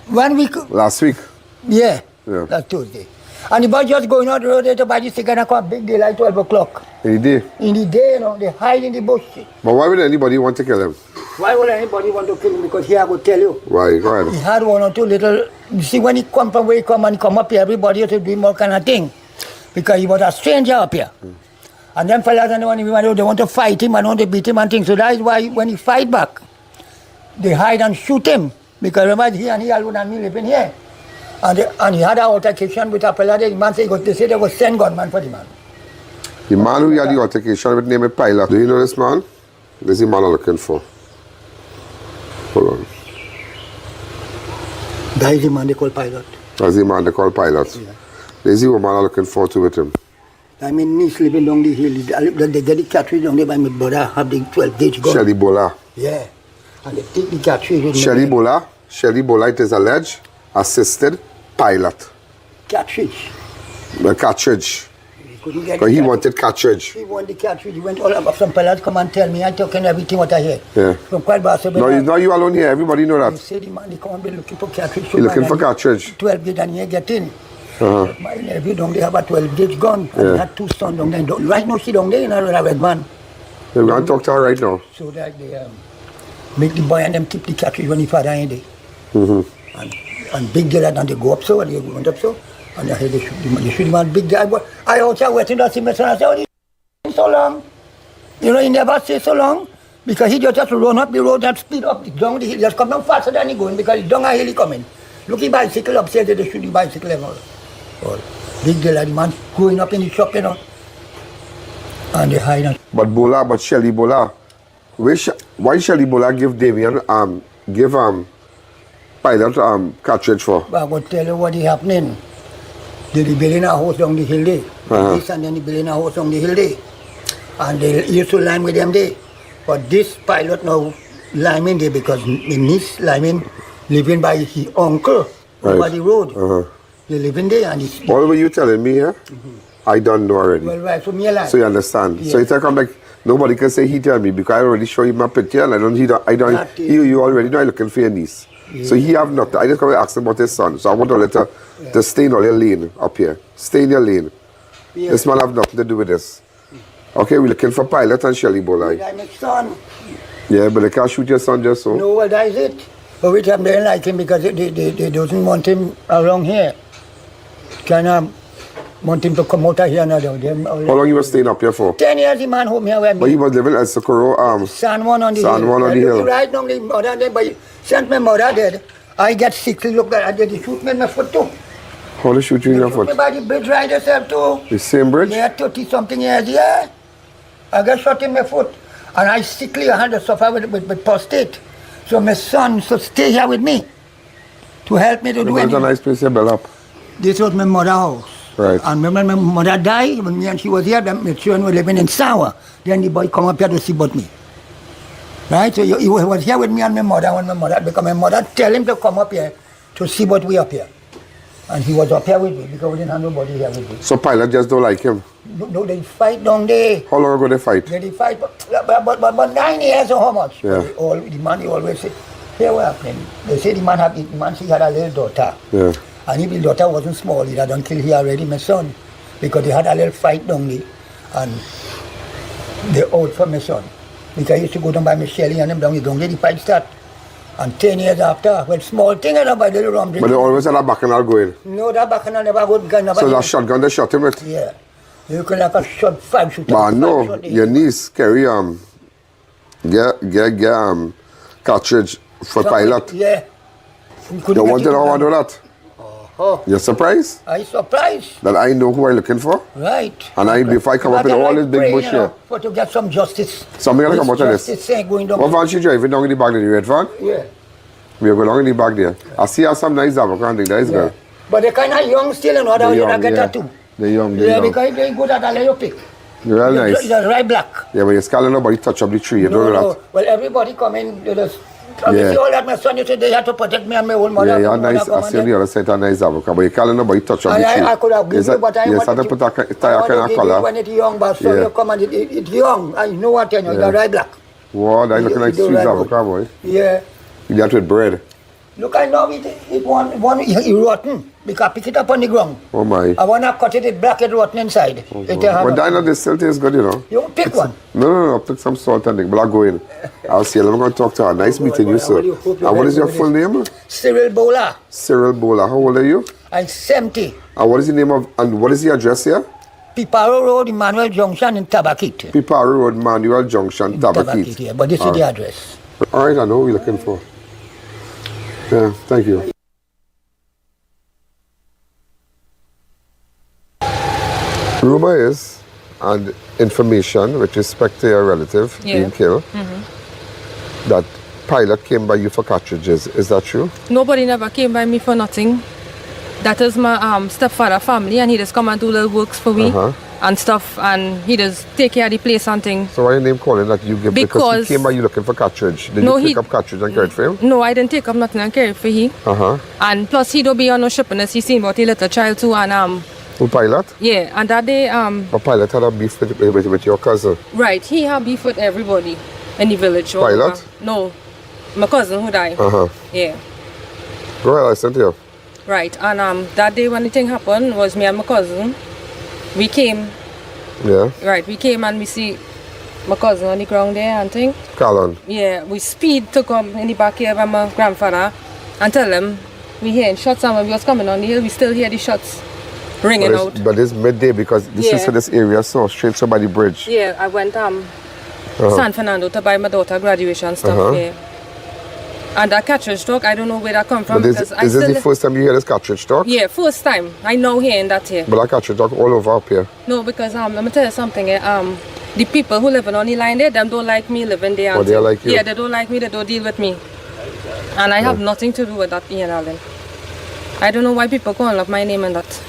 1 week. Last week? Yeah, that's Tuesday. And the boy just going out the road there to buy the cigarette and come big day like 12 o'clock. In the day? In the day, you know, they hide in the bush. But why would anybody want to kill him? Why would anybody want to kill him? Because here I will tell you. Why? Go ahead. He had 1 or 2 little, you see when he come from where he come and he come up here, everybody used to do more kind of thing. Because he was a stranger up here. And then fellas and they want to fight him and want to beat him and things. So that is why when he fight back, they hide and shoot him. Because remember he and he alone and me living here. And he had an altercation with a fella. The man said, they said they was 10 gunmen for the man. The man who had the altercation with name is Pilot. Do you know this man? This is the man I'm looking for. Hold on. That is the man they call Pilot. That's the man they call Pilot. Yeah. This is the man I'm looking for to with him. I mean, me sleeping down the hill. They get the cartridge down there by my brother, have the 12 gauge gun. Shelly Bola. Yeah. And they take the cartridge. Shelly Bola, it is alleged, assisted Pilot. Cartridge. The cartridge. Couldn't get But he wanted cartridge. He wanted the cartridge. He went all about some fellas come and tell me. I talking everything what I hear. Yeah. From quite bad. No, it's not you alone here. Everybody know that. They say the man, they come and be looking for cartridge. He looking for cartridge. 12 gauge and he get in. My nephew down there have a 12 gauge gun. And he had 2 sons down there. Right now she down there in a red man. We're going to talk to her right now. So that they make the boy and them keep the cartridge when he father in there. And big girl and they go up so and they went up so. And I heard they shoot him and big girl. I also waiting to see my son. I said, oh, he's so long. You know, he never say so long. Because he just run up the road and speed up down the hill. Just come down faster than he going because he's down a hill he coming. Look the bicycle upstairs, they shoot the bicycle and all. Big girl and the man going up in the shop, you know. And they hide. But Shelly Bola, why Shelly Bola give Damien, give Pilot cartridge for? But I will tell you what is happening. They building a house down the hill there. This and then they building a house down the hill there. And they used to line with them there. But this Pilot now liming there because in this liming living by his uncle over the road. They living there and he's... All of you telling me, I don't know already. Well, right, so me alive. So you understand. Yeah. So it's like I'm like, nobody can say he tell me because I already show you my picture and you already know I'm looking for your niece. Yeah. So he have nothing. I just come to ask him about his son. So I want to let her to stay in all your lane up here. Stay in your lane. Yeah. This man have nothing to do with this. Okay, we're looking for Pilot and Shelly Bola. That's my son. Yeah, but they can't shoot your son just so. No, well, that is it. But which time they don't like him because they don't want him around here. Kind of want him to come out of here now. How long you was staying up here for? 10 years the man home here with me. But he was living at Socorro, San Juan on the San hill. Juan on the hill. Right now, the mother there, but since my mother dead, I get sick. Look, they shoot me in my foot too. How they shoot you in your foot? Me by the bridge right yourself too. The same bridge? Yeah, 30 something years, yeah. I got shot in my foot. And I sickly I had to suffer with prostate. So my son should stay here with me to help me to do anything. It's a nice place to build up. This was my mother's house. Right. And when my mother died, when me and she was here, my children were living in Sawa. Then the boy come up here to see about me. Right? So he was here with me and my mother when my mother, because my mother tell him to come up here to see what we up here. And he was up here with me because we didn't have nobody here with me. So Pilot just don't like him? No, they fight down there. How long ago they fight? They fight, but 9 years or how much? Yeah. The man, he always say, here what happened. They say the man she had a little daughter. Yeah. And if the daughter wasn't small, he had done kill here already, my son. Because they had a little fight down there. And they out for my son. Because I used to go down by Michelle and them down there, the fight start. And 10 years after, well, small thing, and by little rum. But they always had a bacchanal going? No, that bacchanal never good gun. So that shotgun they shot him with? Yeah. You can like a shot, 5 shooters. But no, your niece carry get cartridge for Pilot. Yeah. You wanted to do that? Oh. You're surprised? I'm surprised. That I know who I'm looking for? Right. And before I come up in all this big bush here. For to get some justice. Something gonna come out of this. Going down. What van she driving down in the back there, the red van? Yeah. We are going down in the back there. I see her some nice Tabakita and that is good. But they're kind of young still, you know, they don't get that too. They're young, Yeah, because they're good at a little pick. You're real nice. It's a right black. Yeah, but you're scaling nobody touch up the tree, you don't know that. Well, everybody come in, they just... Yeah. See all that my son, you say they had to protect me and my own mother. Yeah, you're nice. I see on the other side a nice Tabakita, but you can't nobody touch up the tree. I could have given you, but I wanted to put a tire kind of color. When it's young, but so you come and it's young. I know what I know, it's a right black. Wow, that's looking like sweet avocado, boy. Yeah. You got with bread. Look, I know it rotten. Because pick it up on the ground. Oh my. I want to cut it black and rotten inside. But I know this still tastes good, you know. You pick one. No, pick some salt and thing, but I'll go in. I'll see you. I'm going to talk to her. Nice meeting you, sir. And what is your full name? Cyril Bola. Cyril Bola. How old are you? I'm 70. And what is the name of, and what is the address here? Piparo Road, Emmanuel Junction in Tabakita. Piparo Road, Emmanuel Junction, Tabakita. Yeah, but this is the address. All right, I know what we're looking for. Yeah, thank you. Rumor is, and information with respect to your relative being killed, that pilot came by you for cartridges. Is that true? Nobody never came by me for nothing. That is my stepfather family, and he just come and do little works for me and stuff, and he just take care of the place and thing. So why your name calling that you give? Because he came by you looking for cartridge. Did you pick up cartridge and carry it for him? No, I didn't take up nothing and carry it for him. And plus he don't be on no shipping, he seen about a little child too, and who pilot? Yeah, and that day a pilot had a beef with your cousin. Right, he had beef with everybody in the village. Pilot? No, my cousin who died. Yeah. Go ahead, I sent you. Right, and that day when the thing happened was me and my cousin. We came. Yeah. Right, we came and we see my cousin on the ground there and thing. Calon. Yeah, we speed to come in the back here of my grandfather and tell him we hearing shots, and when we was coming on the hill, we still hear the shots ringing out. But it's midday because this is for this area, so straight by the bridge. Yeah, I went San Fernando to buy my daughter graduation stuff. Yeah. And that cartridge talk, I don't know where that come from. But is this the first time you hear this cartridge talk? Yeah, first time. I know hearing that here. But that cartridge talk all over up here. No, because let me tell you something. The people who live on the line there, them don't like me living there. Oh, they like you? Yeah, they don't like me. They don't deal with me. And I have nothing to do with that, I.A.N. I don't know why people call up my name and that.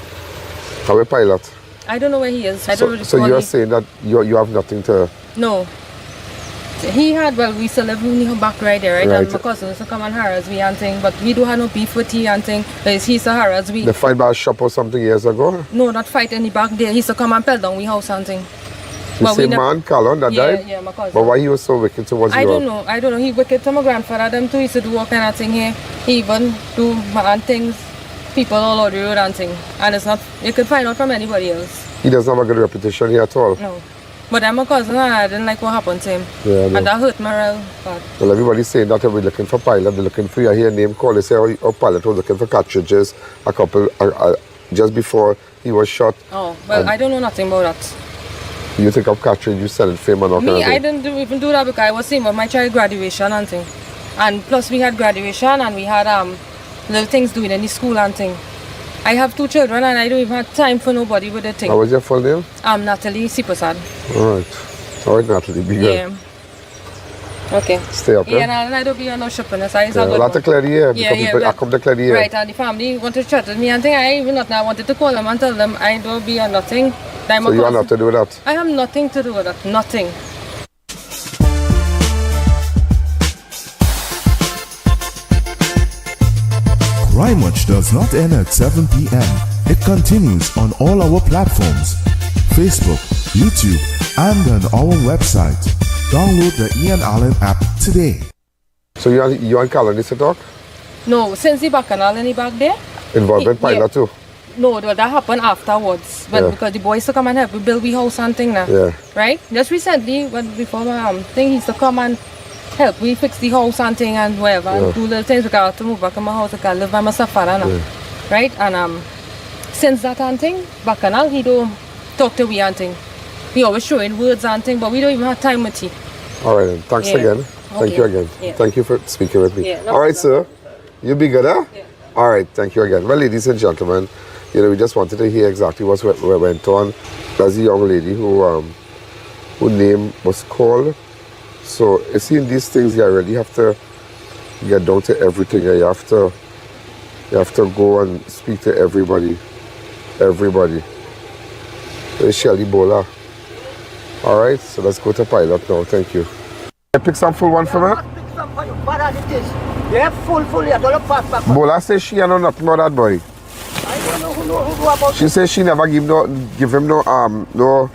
How a pilot? I don't know where he is. I don't really so you're saying that you have nothing to... No. He had, well, we used to live in the back right there, right? And my cousin used to come and harass me and thing, but we don't have no beef with he and thing. He used to harass me. The fight by a shop or something years ago? No, not fight in the back there. He used to come and pelt down we house and thing. The same man, Calon, that died? Yeah, my cousin. But why he was so wicked towards you? I don't know. He wicked to my grandfather. Them two used to do all kind of thing here. He even do and things, people all over the road and thing. And it's not, you could find out from anybody else. He doesn't have a good reputation here at all? No. But I'm a cousin and I didn't like what happened to him. Yeah, and that hurt morale. Well, everybody's saying that we're looking for pilot, they're looking for you. I hear a name called, they say, oh, pilot was looking for cartridges a couple, just before he was shot. Oh, well, I don't know nothing about that. You take up cartridge, you sell it for him and all kind of thing? I didn't even do that because I was seeing about my child graduation and thing. And plus we had graduation and we had little things doing in the school and thing. I have 2 children and I don't even have time for nobody with the thing. What was your full name? Natalie Sipasad. All right, Natalie, be good. Yeah. Okay. Stay up, yeah? And I don't be on no shopping. So a lot to clear the air because people come to clear the air. Right, and the family want to chat with me and thing. I even not now wanted to call them and tell them I don't be on nothing. So you have nothing to do with that? I have nothing to do with that. Nothing. Crime Watch does not end at 7 p.m. It continues on all our platforms, Facebook, YouTube, and on our website. Download the I.A.N app today. So you and Calon used to talk? No, since the bacchanal in the back there. Involvement pilot too? No, that happened afterwards. But because the boys to come and help we build the house and thing now. Yeah. Right? Just recently, before my thing, he used to come and help we fix the house and thing and whatever and do little things because I have to move back in my house. I can live by myself now. Right? And since that and thing, bacchanal, he don't talk to we and thing. We always showing words and thing, but we don't even have time with you. All right then. Thanks again. Thank you again. Thank you for speaking with me. All right, sir. You be good, huh? Yeah. All right. Thank you again. Well, ladies and gentlemen, we just wanted to hear exactly what went on. There's a young lady whose name was called. So, you see, in these things, you really have to get down to everything. You have to go and speak to everybody. Everybody. There's Shelly Bola. All right, so let's go to pilot now. Thank you. Can you pick some full one for me? Yeah, full. You don't look fast back. Bola says she know nothing about that boy. I don't know who she says she never give him no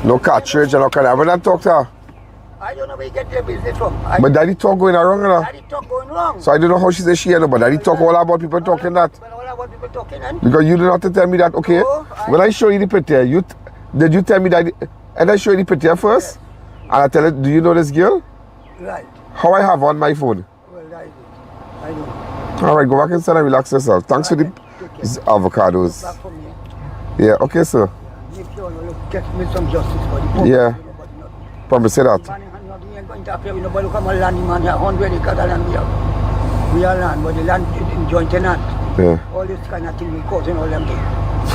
No cartridge and no can I ever not talk to her? I don't know where you get your business from. But daddy talk going wrong, you know? Daddy talk going wrong. So I don't know how she says she, you know, but daddy talk all about people talking that. All about people talking, and Because you didn't have to tell me that, okay? When I show you the picture, did you tell me that, and I show you the picture first? And I tell her, do you know this girl? Right. How I have on my phone? Well, I know. All right, go back inside and relax yourself. Thanks for the avocados. Back from here. Yeah, okay, sir. Make sure you get me some justice for the poor. Yeah. Promise say that. Man, we ain't going to interfere with nobody. Look at my land, man. 100 acres of land we have. We are land, but the land is in joint tenant. Yeah. All this kind of thing we causing all them there.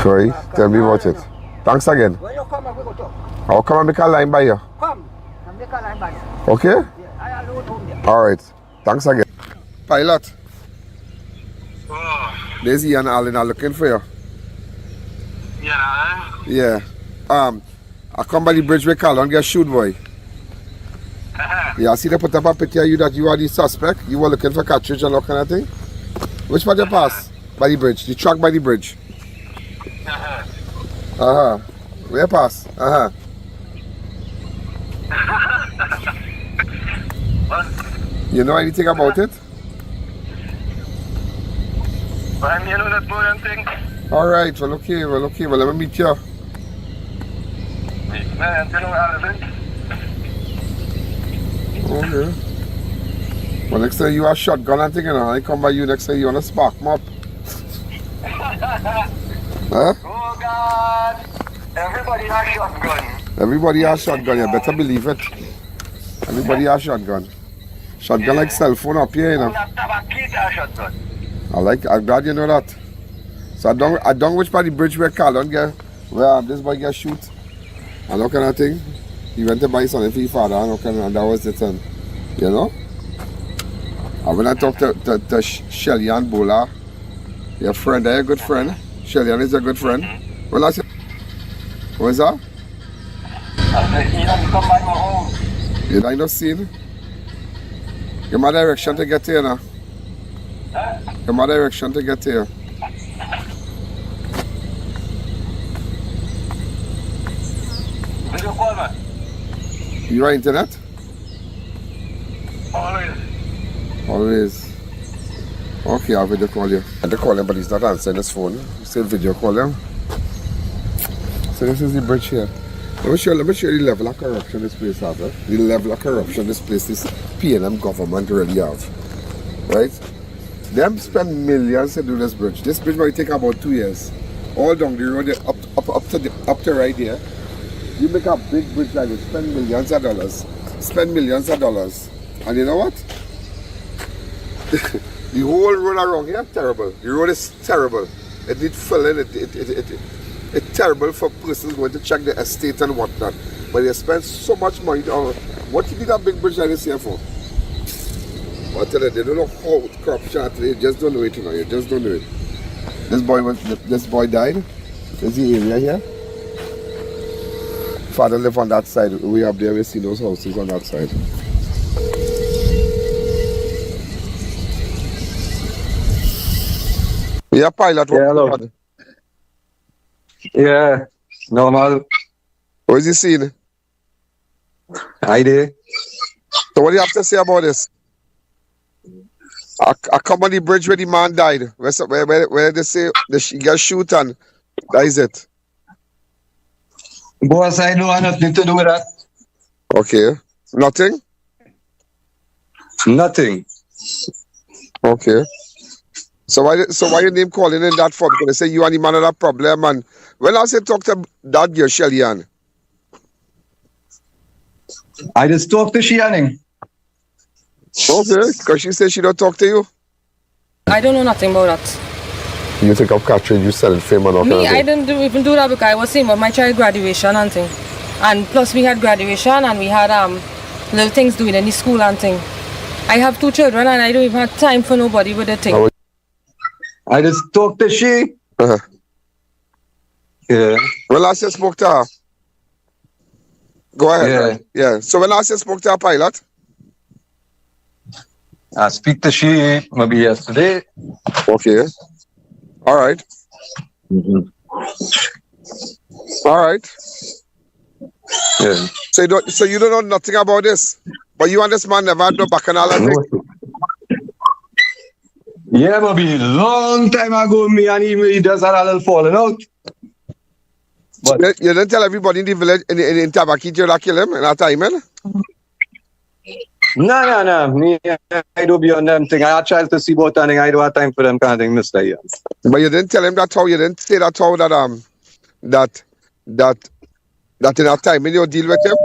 Sorry, tell me about it. Thanks again. When you come, we go talk. I'll come and make a line by you. Come and make a line by you. Okay? Yeah, I alone home there. All right. Thanks again. Pilot. There's I.A.N are looking for you. Yeah. I come by the bridge with Carl and get shoot boy. Yeah, I see they put up a picture of you that you are the suspect. You were looking for cartridge and all kind of thing. Which part you pass? By the bridge. The truck by the bridge. Where you pass? You know anything about it? All right, well, okay. Well, let me meet you. Okay. Well, next time you have shotgun and thing, I come by you next time you want to spark them up. Huh? Oh God! Everybody has shotgun. Everybody has shotgun, you better believe it. Everybody has shotgun. Shotgun like cell phone up here, you know. Tabakita shotgun. I'm glad you know that. So I don't which part of the bridge where Carlon get, where this boy get shoot. And that kind of thing. He went to buy something for his father and that was it. And, you know? And when I talk to Shelly and Bola, your friend, they're a good friend. Shelly is a good friend. Well, I said, what is that? I said, Ian, come by my home. You ain't not seen? Give my direction to get here now. Give my direction to get here. Video call, man. You on internet? Always. Okay, I'll video call you. I had to call him, but he's not answering his phone. Still video call him. So this is the bridge here. Let me show you the level of corruption this place has. The level of corruption this place, this P&M government really have. Right? Them spend millions to do this bridge. This bridge might take about 2 years. All down the road, up to right here. You make a big bridge like this, spend millions of dollars. And you know what? The whole road around here, terrible. The road is terrible. It needs filling. It's terrible for persons going to check the estate and whatnot. But they spend so much money on what you need a big bridge like this here for? But I tell you, they don't know how corruption today. You just don't know it, you know. You just don't know it. This boy died. There's the area here. Father live on that side. We up there, we see those houses on that side. Yeah, pilot. Yeah, hello. Yeah, normal. What is he seeing? Hi there. So what do you have to say about this? I come on the bridge where the man died. Where they say he got shoot and that is it. Boss, I don't have nothing to do with that. Okay. Nothing? Nothing. Okay. So why your name calling in that for? Because they say you and the man had a problem, and when I say talk to that girl, Shelly Ann. I just talk to Shianing. Okay, because she said she don't talk to you. I don't know nothing about that. You think of cartridge, you sell it fame and all Me, I didn't even do that because I was saying about my child graduation and thing. And plus we had graduation and we had little things doing in the school and thing. I have 2 children and I don't even have time for nobody with a thing. I just talked to she. Yeah. When last you spoke to her? Go ahead. Yeah. Right? Yeah. So when last you spoke to her, pilot? I speak to she maybe yesterday. Okay. All right. All right. Yeah. So you don't know nothing about this? But you and this man never had no bacchanal thing? Yeah, but be long time ago, me and he just had a little falling out. But you didn't tell everybody in the village, in Tabakita, that kill him in that time, man? No. Me, I don't be on them thing. I try to see about anything. I don't have time for them kind of thing, Mr. Ian. But you didn't tell him that how, you didn't say that how that in that time when you deal with him,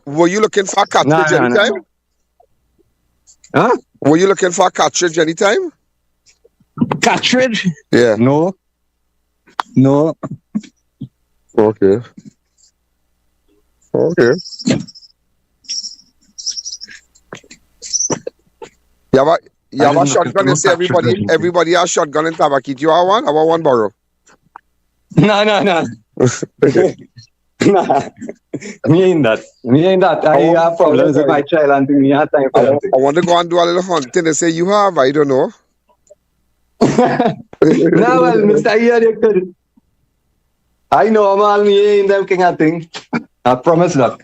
were you looking for a cartridge anytime? Huh? Were you looking for a cartridge anytime? Cartridge? Yeah. No. Okay. You have a shotgun, you say everybody has shotgun in Tabakita. You have one? I want one borrow. No. Nah. Me ain't that. I have problems with my child and me have time for that. I want to go and do a little hunting. They say you have, I don't know. No, well, Mr. Ian, I know man, me ain't them kind of thing. I promise that.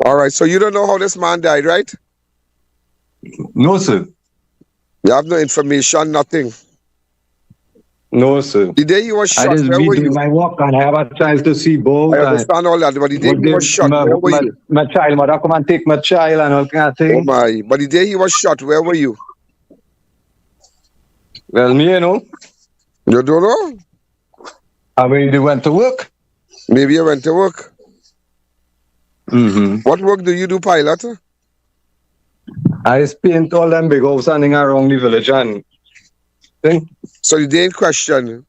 All right, so you don't know how this man died, right? No, sir. You have no information, nothing. No, sir. The day he was shot, I just where be were you? doing my walk and I have a chance to see both. I understand all that, but the day he was shot, where were you? My child, mother come and take my child and all kind of thing. Oh my! But the day he was shot, where were you? Well, me, you know. You don't know? I mean, they went to work. Maybe you went to work. Mm-hmm. What work do you do, pilot? I paint all them big houses and around the village and thing. So the day in question,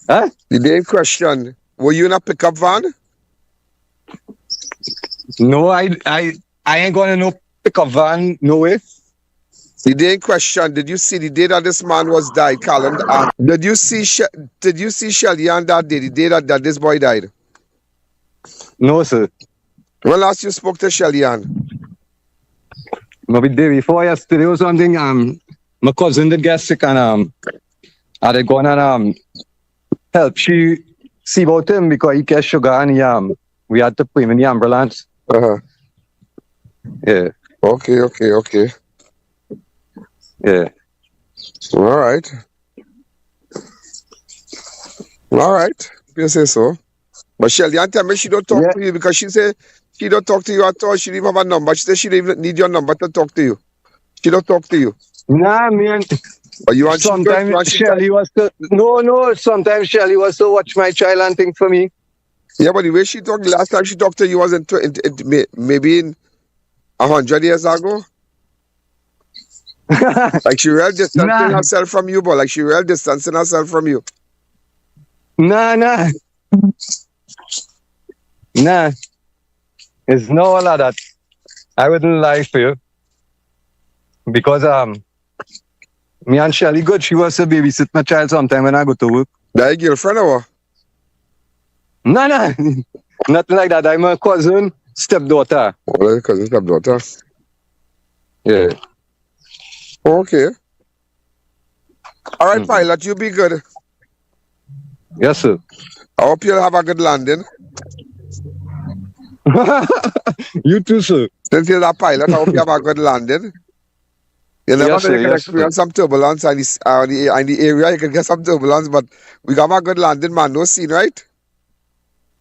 huh? The day in question, were you in a pickup van? No, I ain't going to no pickup van, no way. The day in question, did you see the day that this man was died, Callum? Did you see Shelly-Ann that day, the day that this boy died? No, sir. When last you spoke to Shelly-Ann? Maybe the day before yesterday or something. My cousin did get sick and I did go and help she see about him because he gets sugar and we had to put him in the ambulance. Yeah. Okay. Yeah. All right. You say so. But Shelly-Ann tell me she don't talk to you because she say she don't talk to you at all. She didn't have a number. She said she didn't even need your number to talk to you. She don't talk to you. Nah, man. But you want sometimes Shelly was to sometimes Shelly was to watch my child and think for me. Yeah, but the way she talked last time she talked to you was maybe in 100 years ago. Like she real distancing herself from you, but like she real distancing herself from you. Nah. It's no all of that. I wouldn't lie for you. Because me and Shelly good, she was to babysit my child sometime when I go to work. That your girlfriend or what? No. Nothing like that. I'm a cousin, stepdaughter. Oh, cousin, stepdaughter. Yeah. Okay. All right, pilot, you be good. Yes, sir. I hope you'll have a good landing. You too, sir. Since you're that pilot, I hope you have a good landing. You never can experience some turbulence in the area. You can get some turbulence, but we got a good landing, man. No scene, right?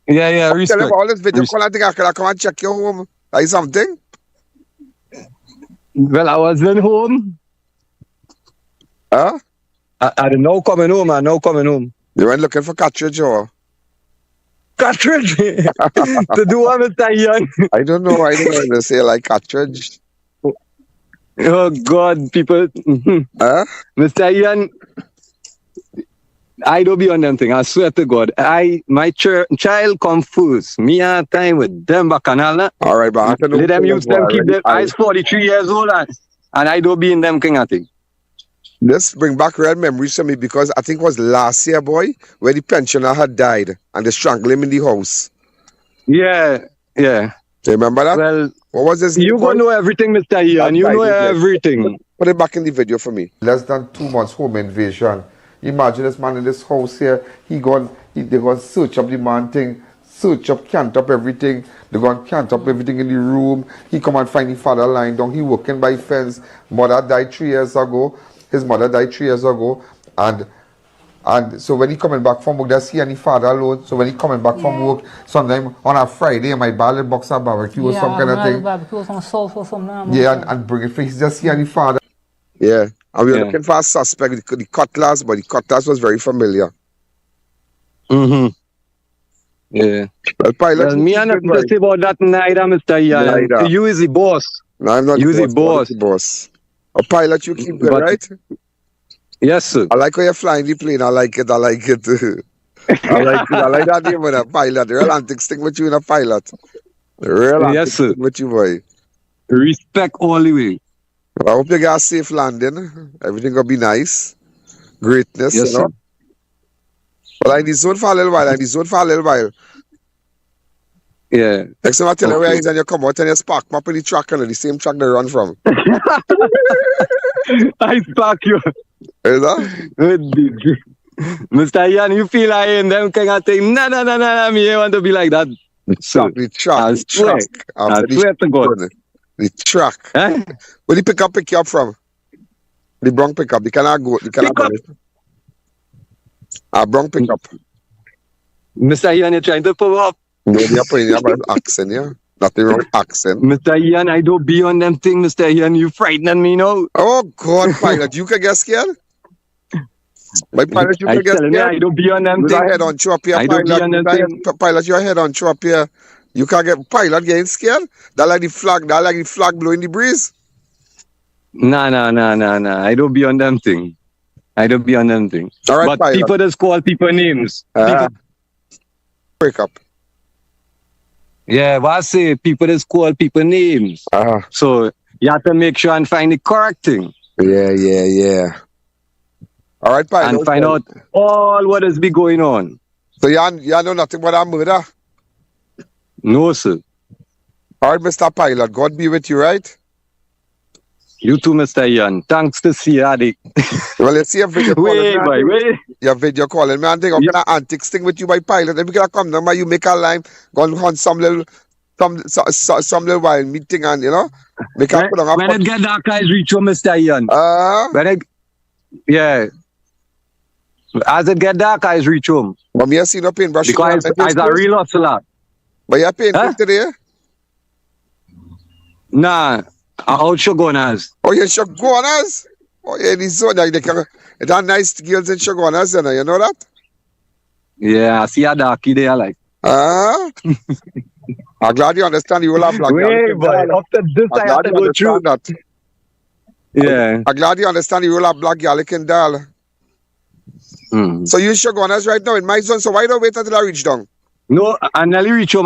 Yeah, respect. Tell him all this video call. I think I could come and check your home. Like something. Well, I wasn't home. Huh? I didn't know coming home. I know coming home. You went looking for cartridge or? Cartridge? To do what, Mr. Ian? I don't know. I don't know. They say like cartridge. Oh, God, people. Huh? Mr. Ian, I don't be on them thing. I swear to God. My child come first. Me have time with them bacchanal. All right, but let them use them, keep them. I'm 43 years old and I don't be in them kind of thing. This bring back red memories to me because I think it was last year, boy, where the pensioner had died and they strangled him in the house. Yeah. Do you remember that? Well, what was this? You gonna know everything, Mr. Ian. You know everything. Put it back in the video for me. Less than 2 months home invasion. Imagine this man in this house here. They gonna search up the man thing, search up, cant up everything. They go and cant up everything in the room. He come and find his father lying down. He working by fence. Mother died 3 years ago. His mother died 3 years ago. And so when he coming back from work, does he and his father alone? So when he coming back from work, sometime on a Friday, I might buy a box of barbecue or some kind of thing. Barbecue, some sauce or something. Yeah, and bring it for his just he and his father. Yeah, and we were looking for a suspect, the cutlass, but the cutlass was very familiar. Yeah. Well, pilot, me and nothing to say about that neither, Mr. Ian. You is the boss. No, I'm not the boss. A pilot, you keep good, right? Yes, sir. I like how you're flying the plane. I like it. I like it. I like that name with a pilot. The real antics thing with you in a pilot. The real antics thing with you, boy. Respect all the way. Well, I hope you get a safe landing. Everything will be nice. Greatness, yes, you know. Sir. Well, I'm in the zone for a little while. Yeah. Next time I tell you where he's and you come out and you spark up in the track and the same track they run from. I spark you. Is that? Mr. Ian, you feel like in them kind of thing. No, me want to be like that. So, the track. I swear to God. The track. Eh? Where the pick you up from? The Bronx pickup. You cannot go. Bronx pickup. Mr. Ian, you're trying to pull up. No, you're putting up an accent, yeah? Not the wrong accent. Mr. Ian, I don't be on them thing, Mr. Ian. You frightening me now. Oh, God, pilot. You can get scared? My pilot, you can get scared? I don't be on them thing. Your head on chop here, pilot. Pilot, your head on chop here. You can't get pilot getting scared? That like the flag blowing the breeze? Nah. I don't be on them thing. All right, but pilot. People just call people names. Break up. Yeah, what I say, people just call people names. So you have to make sure and find the correct thing. Yeah. All right, pilot. And find out all what has been going on. So you know nothing about that murder? No, sir. All right, Mr. Pilot. God be with you, right? You too, Mr. Ian. Thanks to see you, Adi. Well, let's see a video calling. Wait. Your video calling. Man, they got an antics thing with you by pilot. Then we gotta come down, you make a line, go on some little while meeting and, you know, make a when it get dark, guys reach you, Mr. Ian. As it get dark, guys reach home. But me, I see no paintbrush. Because it's a real hustler. But you're paying today? Nah. Out Shogunas. Oh, you're Shogunas? Oh, yeah, this zone. It's a nice girls in Shogunas, you know that? Yeah, I see a darky there, like. I'm glad you understand the rule of black. Wait, boy, after this, I have to go through that. Yeah. I'm glad you understand the rule of black garlic and dal. So you Shogunas right now in my zone, so why don't wait until I reach down? No, I nearly reach home.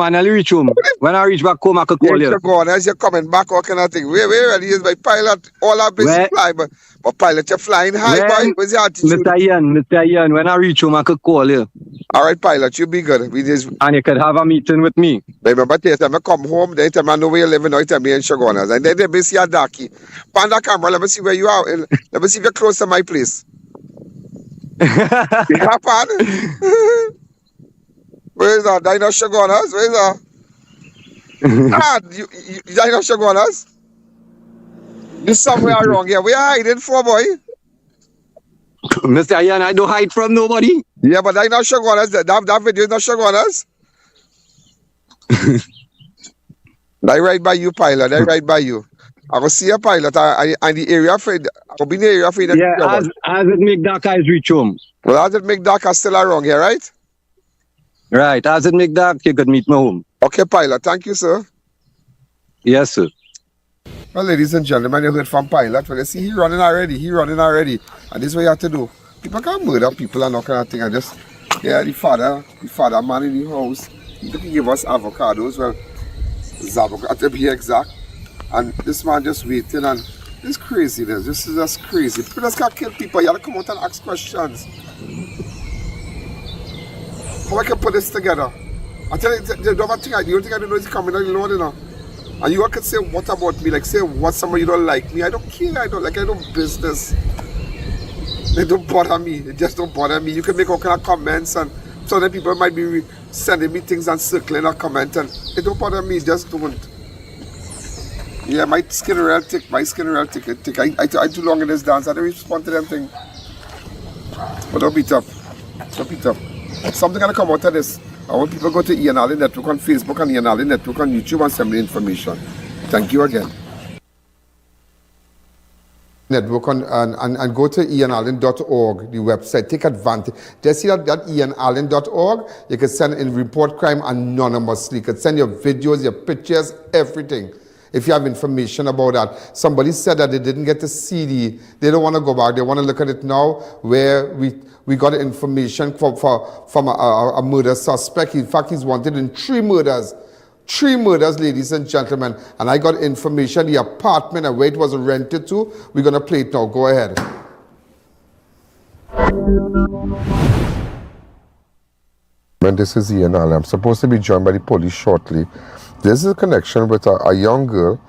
When I reach back home, I could call you. As you're coming back, what kind of thing? Where ready is my pilot? All our basic fly, but pilot, you're flying high, boy. Where's your attitude? Mr. Ian, when I reach home, I could call you. All right, pilot, you be good. And you could have a meeting with me. Remember, the time I come home, they tell me I know where you live, now you tell me in Shogunas. And then they see a darky. Pan the camera, let me see where you are. Let me see if you're close to my place. Yeah, pan? Where is that? Dino Shogunas? Where is that? You Dino Shogunas? You somewhere wrong here. Where are you hiding for, boy? Mr. Ian, I don't hide from nobody. Yeah, but Dino Shogunas, that video is not Shogunas. I ride by you, pilot. I ride by you. I will see a pilot. And the area for it. I'll be in the area for it. Yeah, as it make dark, I reach home. Well, as it make dark, I'm still around here, right? Right, as it make dark, you could meet me home. Okay, pilot. Thank you, sir. Yes, sir. Well, ladies and gentlemen, you heard from pilot. Well, you see, he running already. And this is what you have to do. People can't murder people and all kind of thing. And just, the father man in the house, he can give us avocados. Well, avocado to be exact. And this man just waiting and this craziness. This is just crazy. People just can't kill people. You have to come out and ask questions. How I can put this together? I tell you, the other thing, the only thing I don't know is coming on the Lord, you know. And you all can say what about me, like say what somebody you don't like me. I don't care, I don't business. They don't bother me, it just don't bother me. You can make all kind of comments and So then people might be sending me things and circling a comment, and it don't bother me, just don't. Yeah, my skin real thick, I too long in this dance, I don't respond to them things. But don't beat up. Something gonna come out of this. I want people to go to I.A.N Network on Facebook and I.A.N Network on YouTube and send me information. Thank you again. Network and go to ianalleyne.org, the website. Take advantage. Just see that ianalleyne.org. You can send in report crime anonymously. You can send your videos, your pictures, everything. If you have information about that. Somebody said that they didn't get the CD. They don't want to go back. They want to look at it now where we got information from a murder suspect. In fact, he's wanted in 3 murders. 3 murders, ladies and gentlemen. And I got information, the apartment and where it was rented to. We're going to play it now. Go ahead. And this is I.A.N. I'm supposed to be joined by the police shortly. This is a connection with a young girl.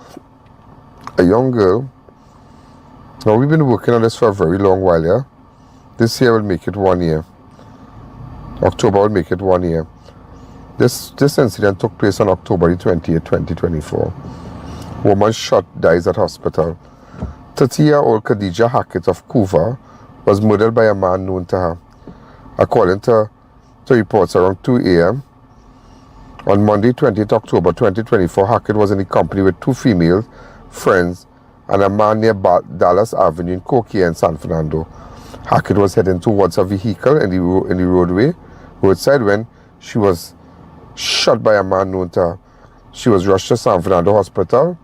Now, we've been working on this for a very long while, yeah? This year will make it 1 year. October will make it 1 year. This incident took place on October 20th, 2024. Woman shot, dies at hospital. 30-year-old Kadijah Hackett of Couva was murdered by a man known to her. According to reports around 2 a.m., on Monday, 20th October 2024, Hackett was in the company with 2 female friends and a man near Dallas Avenue in Coquia in San Fernando. Hackett was heading towards a vehicle in the roadside when she was shot by a man known to her. She was rushed to San Fernando Hospital.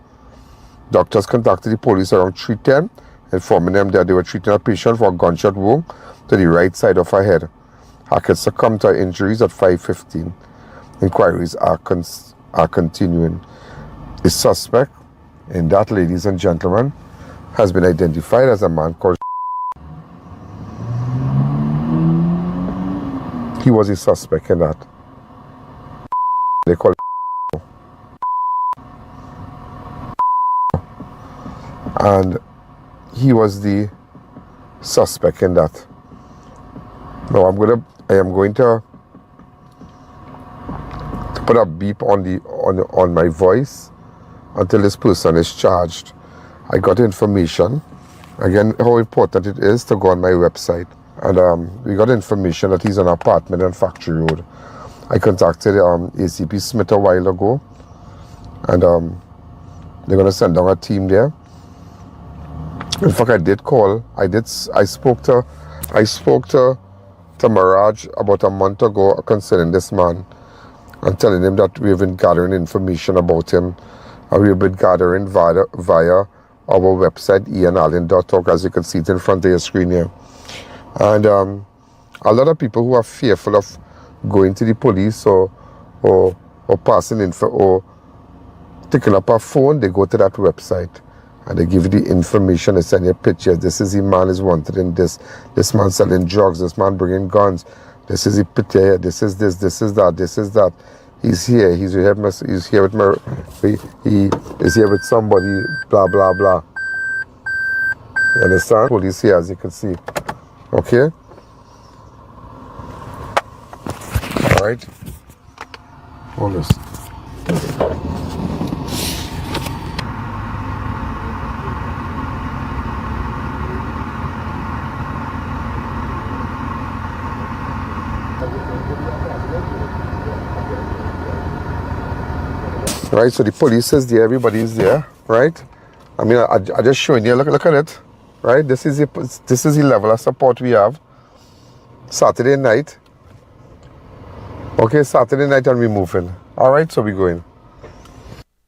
Doctors contacted the police around 3:10, informing them that they were treating a patient for a gunshot wound to the right side of her head. Hackett succumbed to her injuries at 5:15. Inquiries are continuing. The suspect in that, ladies and gentlemen, has been identified as a man called. He was a suspect in that. They call it. And he was the suspect in that. Now I am going to put a beep on my voice until this person is charged. I got information, again, how important it is to go on my website. And we got information that he's in an apartment on Factory Road. I contacted ACP Smith a while ago, and they're going to send down a team there. In fact, I did call. I spoke to Mirage about a month ago concerning this man and telling him that we've been gathering information about him, and we've been gathering via our website, ianalleyne.org, as you can see it in front of your screen here. And a lot of people who are fearful of going to the police or passing info or taking up a phone, they go to that website and they give you the information. They send you pictures. This is the man is wanted in this. This man selling drugs. This man bringing guns. This is the picture. This is this. This is that. This is that. He's here. He's here with he is here with somebody. Blah blah blah. You understand? Police here, as you can see. Okay. All right. Hold this. Right, so the police is there, everybody is there, right? I mean, I just showing you, look at it, right? This is the level of support we have. Saturday night. Okay, Saturday night and we're moving. All right, so we're going.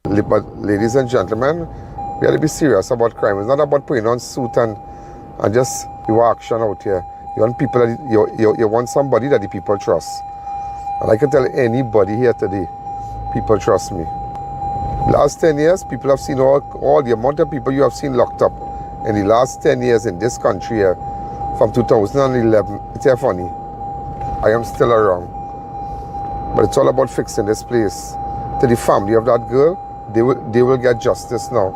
But ladies and gentlemen, we got to be serious about crime. It's not about putting on suit and just your action out here. You want people that you want somebody that the people trust. And I can tell anybody here today, people trust me. Last 10 years, people have seen all the amount of people you have seen locked up in the last 10 years in this country here, from 2011. It's funny. I am still around. But it's all about fixing this place. To the family of that girl, they will get justice now.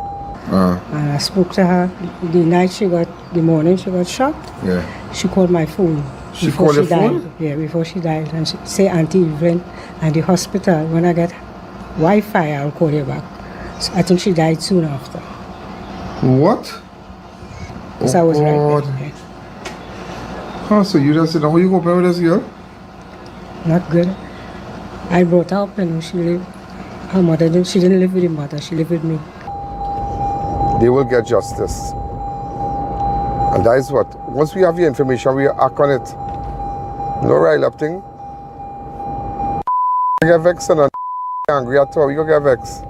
And I spoke to her the morning she got shot. Yeah. She called my phone. She called your phone? Died. Yeah, before she died. And she say, Auntie Evelyn, at the hospital, when I get Wi-Fi, I'll call you back. So I think she died soon after. What? Because I was right there. Huh, so you just said, how you coping with this girl? Not good. I brought her up and she lived, her mother, she didn't live with the mother, she lived with me. They will get justice. And that is what, once we have the information, we act on it. No rile up thing. You get vexed and angry at all, you get vexed.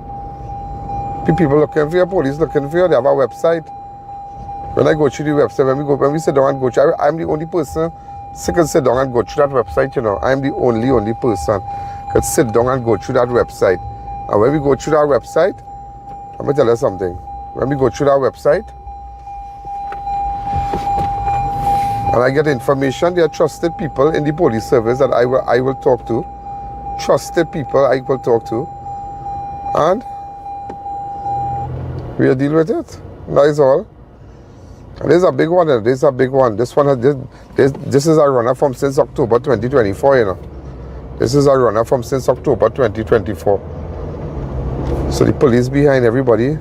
People looking for you, police looking for you, they have a website. When I go through the website, when we sit down and go through, I'm the only person who can sit down and go through that website, you know. I'm the only person who can sit down and go through that website. And when we go through that website, I'm going to tell you something. When we go through that website, and I get information, there are trusted people in the police service that I will talk to. Trusted people I will talk to. And we'll deal with it. That is all. And there's a big one. There's a big one. This one, this is a runner from since October 2024, you know. This is a runner from since October 2024. So the police behind everybody.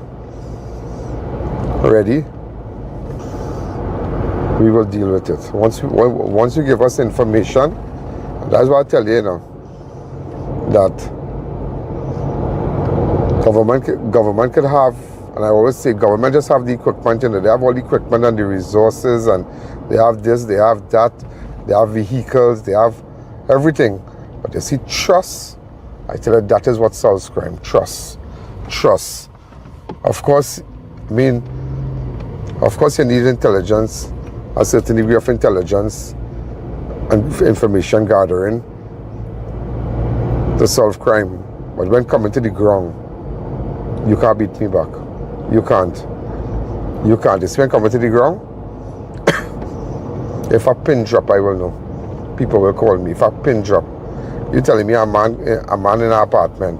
Ready. We will deal with it. Once you give us information, that's what I tell you, you know, that government could have, and I always say government just have the equipment, you know, they have all the equipment and the resources, and they have this, they have that, they have vehicles, they have everything. But you see, trust, I tell you, that is what solves crime. Trust. Of course, you need intelligence, a certain degree of intelligence and information gathering to solve crime. But when coming to the ground, you can't beat me back. You can't. It's when coming to the ground, if a pin drop, I will know. People will call me. If a pin drop, you're telling me a man in an apartment.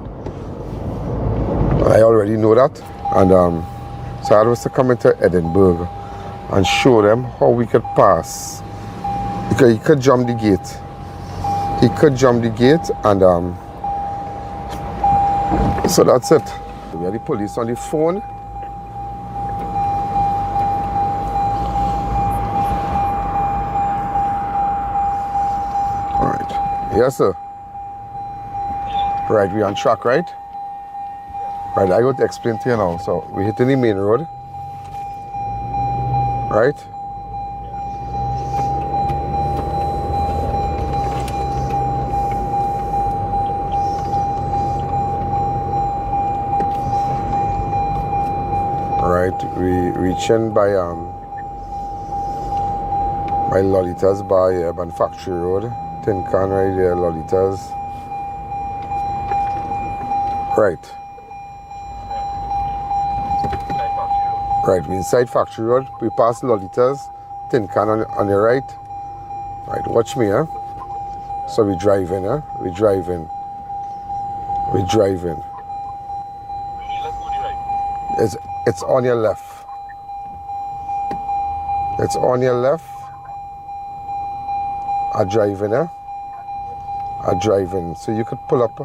I already know that. And so I was to come into Edinburgh and show them how we could pass. Because he could jump the gate. And so that's it. We have the police on the phone. All right. Yes, sir. Right, we're on track, right? Right, I got to explain to you now. So we're hitting the main road. Right? Right, we reaching by Lolita's by Urban Factory Road. Tin Can right there, Lolita's. Right. Right, we inside Factory Road. We pass Lolita's. Tin Can on the right. Right, watch me, huh? So we drive in, huh? We drive in. It's on your left. It's on your left. I drive in, huh? I drive in. So you could pull up.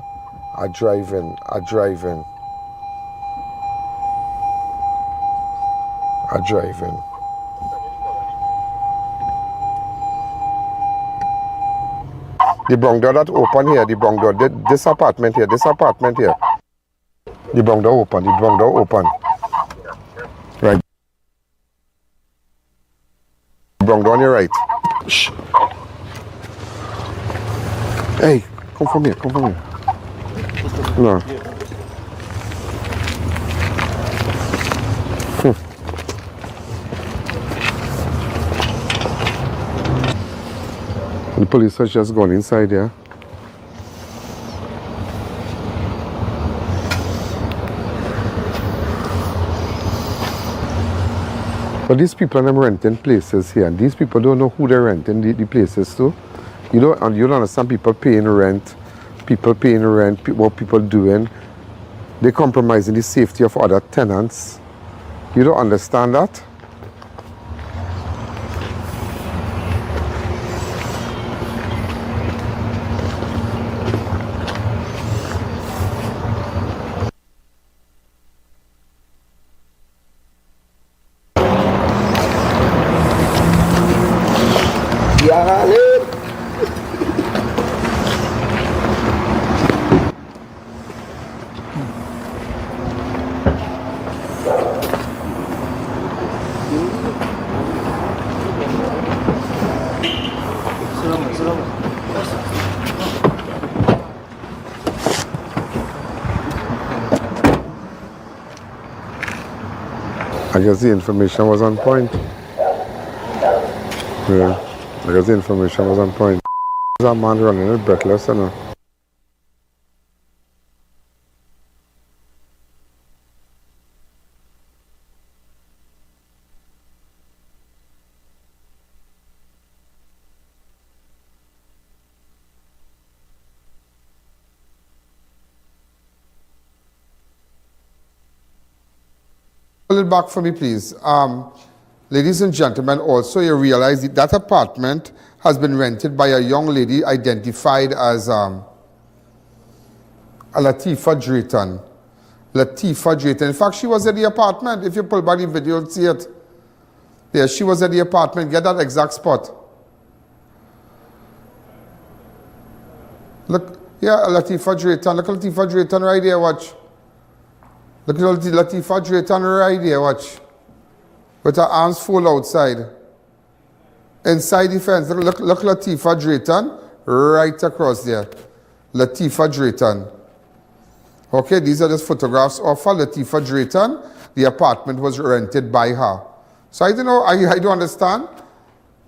I drive in. The brown door that open here, the brown door, this apartment here. The brown door open. Right. Brown door on your right. Shh. Hey, come from here. No. The police has just gone inside there. But these people are renting places here, and these people don't know who they're renting the places to. You don't understand people paying rent, what people doing. They're compromising the safety of other tenants. You don't understand that? I guess the information was on point. Yeah, I guess the information was on point. There's a man running it breathless, you know. Pull it back for me, please. Ladies and gentlemen, also you realize that apartment has been rented by a young lady identified as Latifa Drayton. Latifa Drayton. In fact, she was at the apartment. If you pull back the video, you'll see it. There, she was at the apartment. Get that exact spot. Look, yeah, Latifa Drayton. Look at Latifa Drayton right there, watch. Look at Latifa Drayton right there, watch. With her arms full outside. Inside the fence. Look Latifa Drayton right across there. Latifa Drayton. Okay, these are just photographs of her, Latifa Drayton. The apartment was rented by her. So I don't know, I don't understand.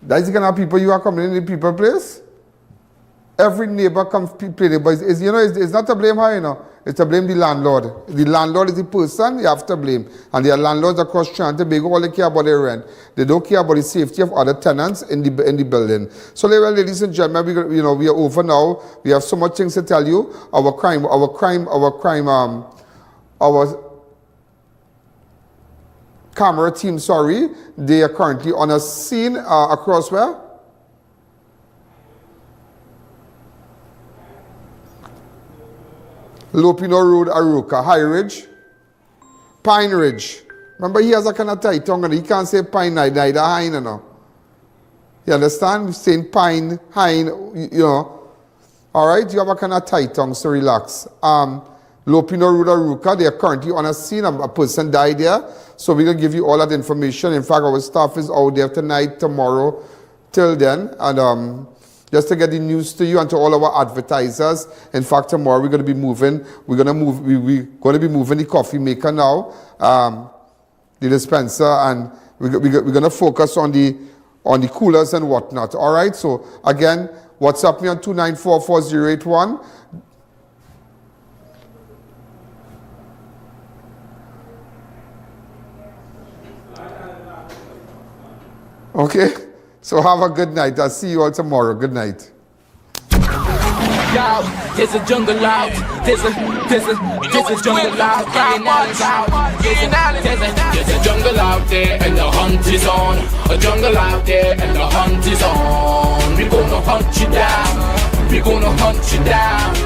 That's the kind of people you are coming in the people place. Every neighbor comes play the boys. It's not to blame her, you know. It's to blame the landlord. The landlord is the person you have to blame. And there are landlords across Tobago, all they care about their rent. They don't care about the safety of other tenants in the building. So, ladies and gentlemen, we are over now. We have so much things to tell you. Our camera team, they are currently on a scene across where? Lopino Road, Aruka, High Ridge, Pine Ridge. Remember, he has a kind of tight tongue, and he can't say Pine, neither Hein, you know. You understand? He's saying Pine, Hein, you know. All right, you have a kind of tight tongue, so relax. Lopino Road, Aruka, they are currently on a scene. A person died there, so we're going to give you all that information. In fact, our staff is out there tonight, tomorrow, till then, and just to get the news to you and to all our advertisers. In fact, tomorrow we're going to be moving. We're going to be moving the coffee maker now, the dispenser, and we're going to focus on the coolers and whatnot. All right. So again, WhatsApp me on 2944081. Okay. So have a good night. I'll see you all tomorrow. Good night. Yo, there's a jungle out. There's a jungle out. There's a jungle out there and the hunt is on. A jungle out there and the hunt is on. We're gonna hunt you down. We're gonna hunt you down.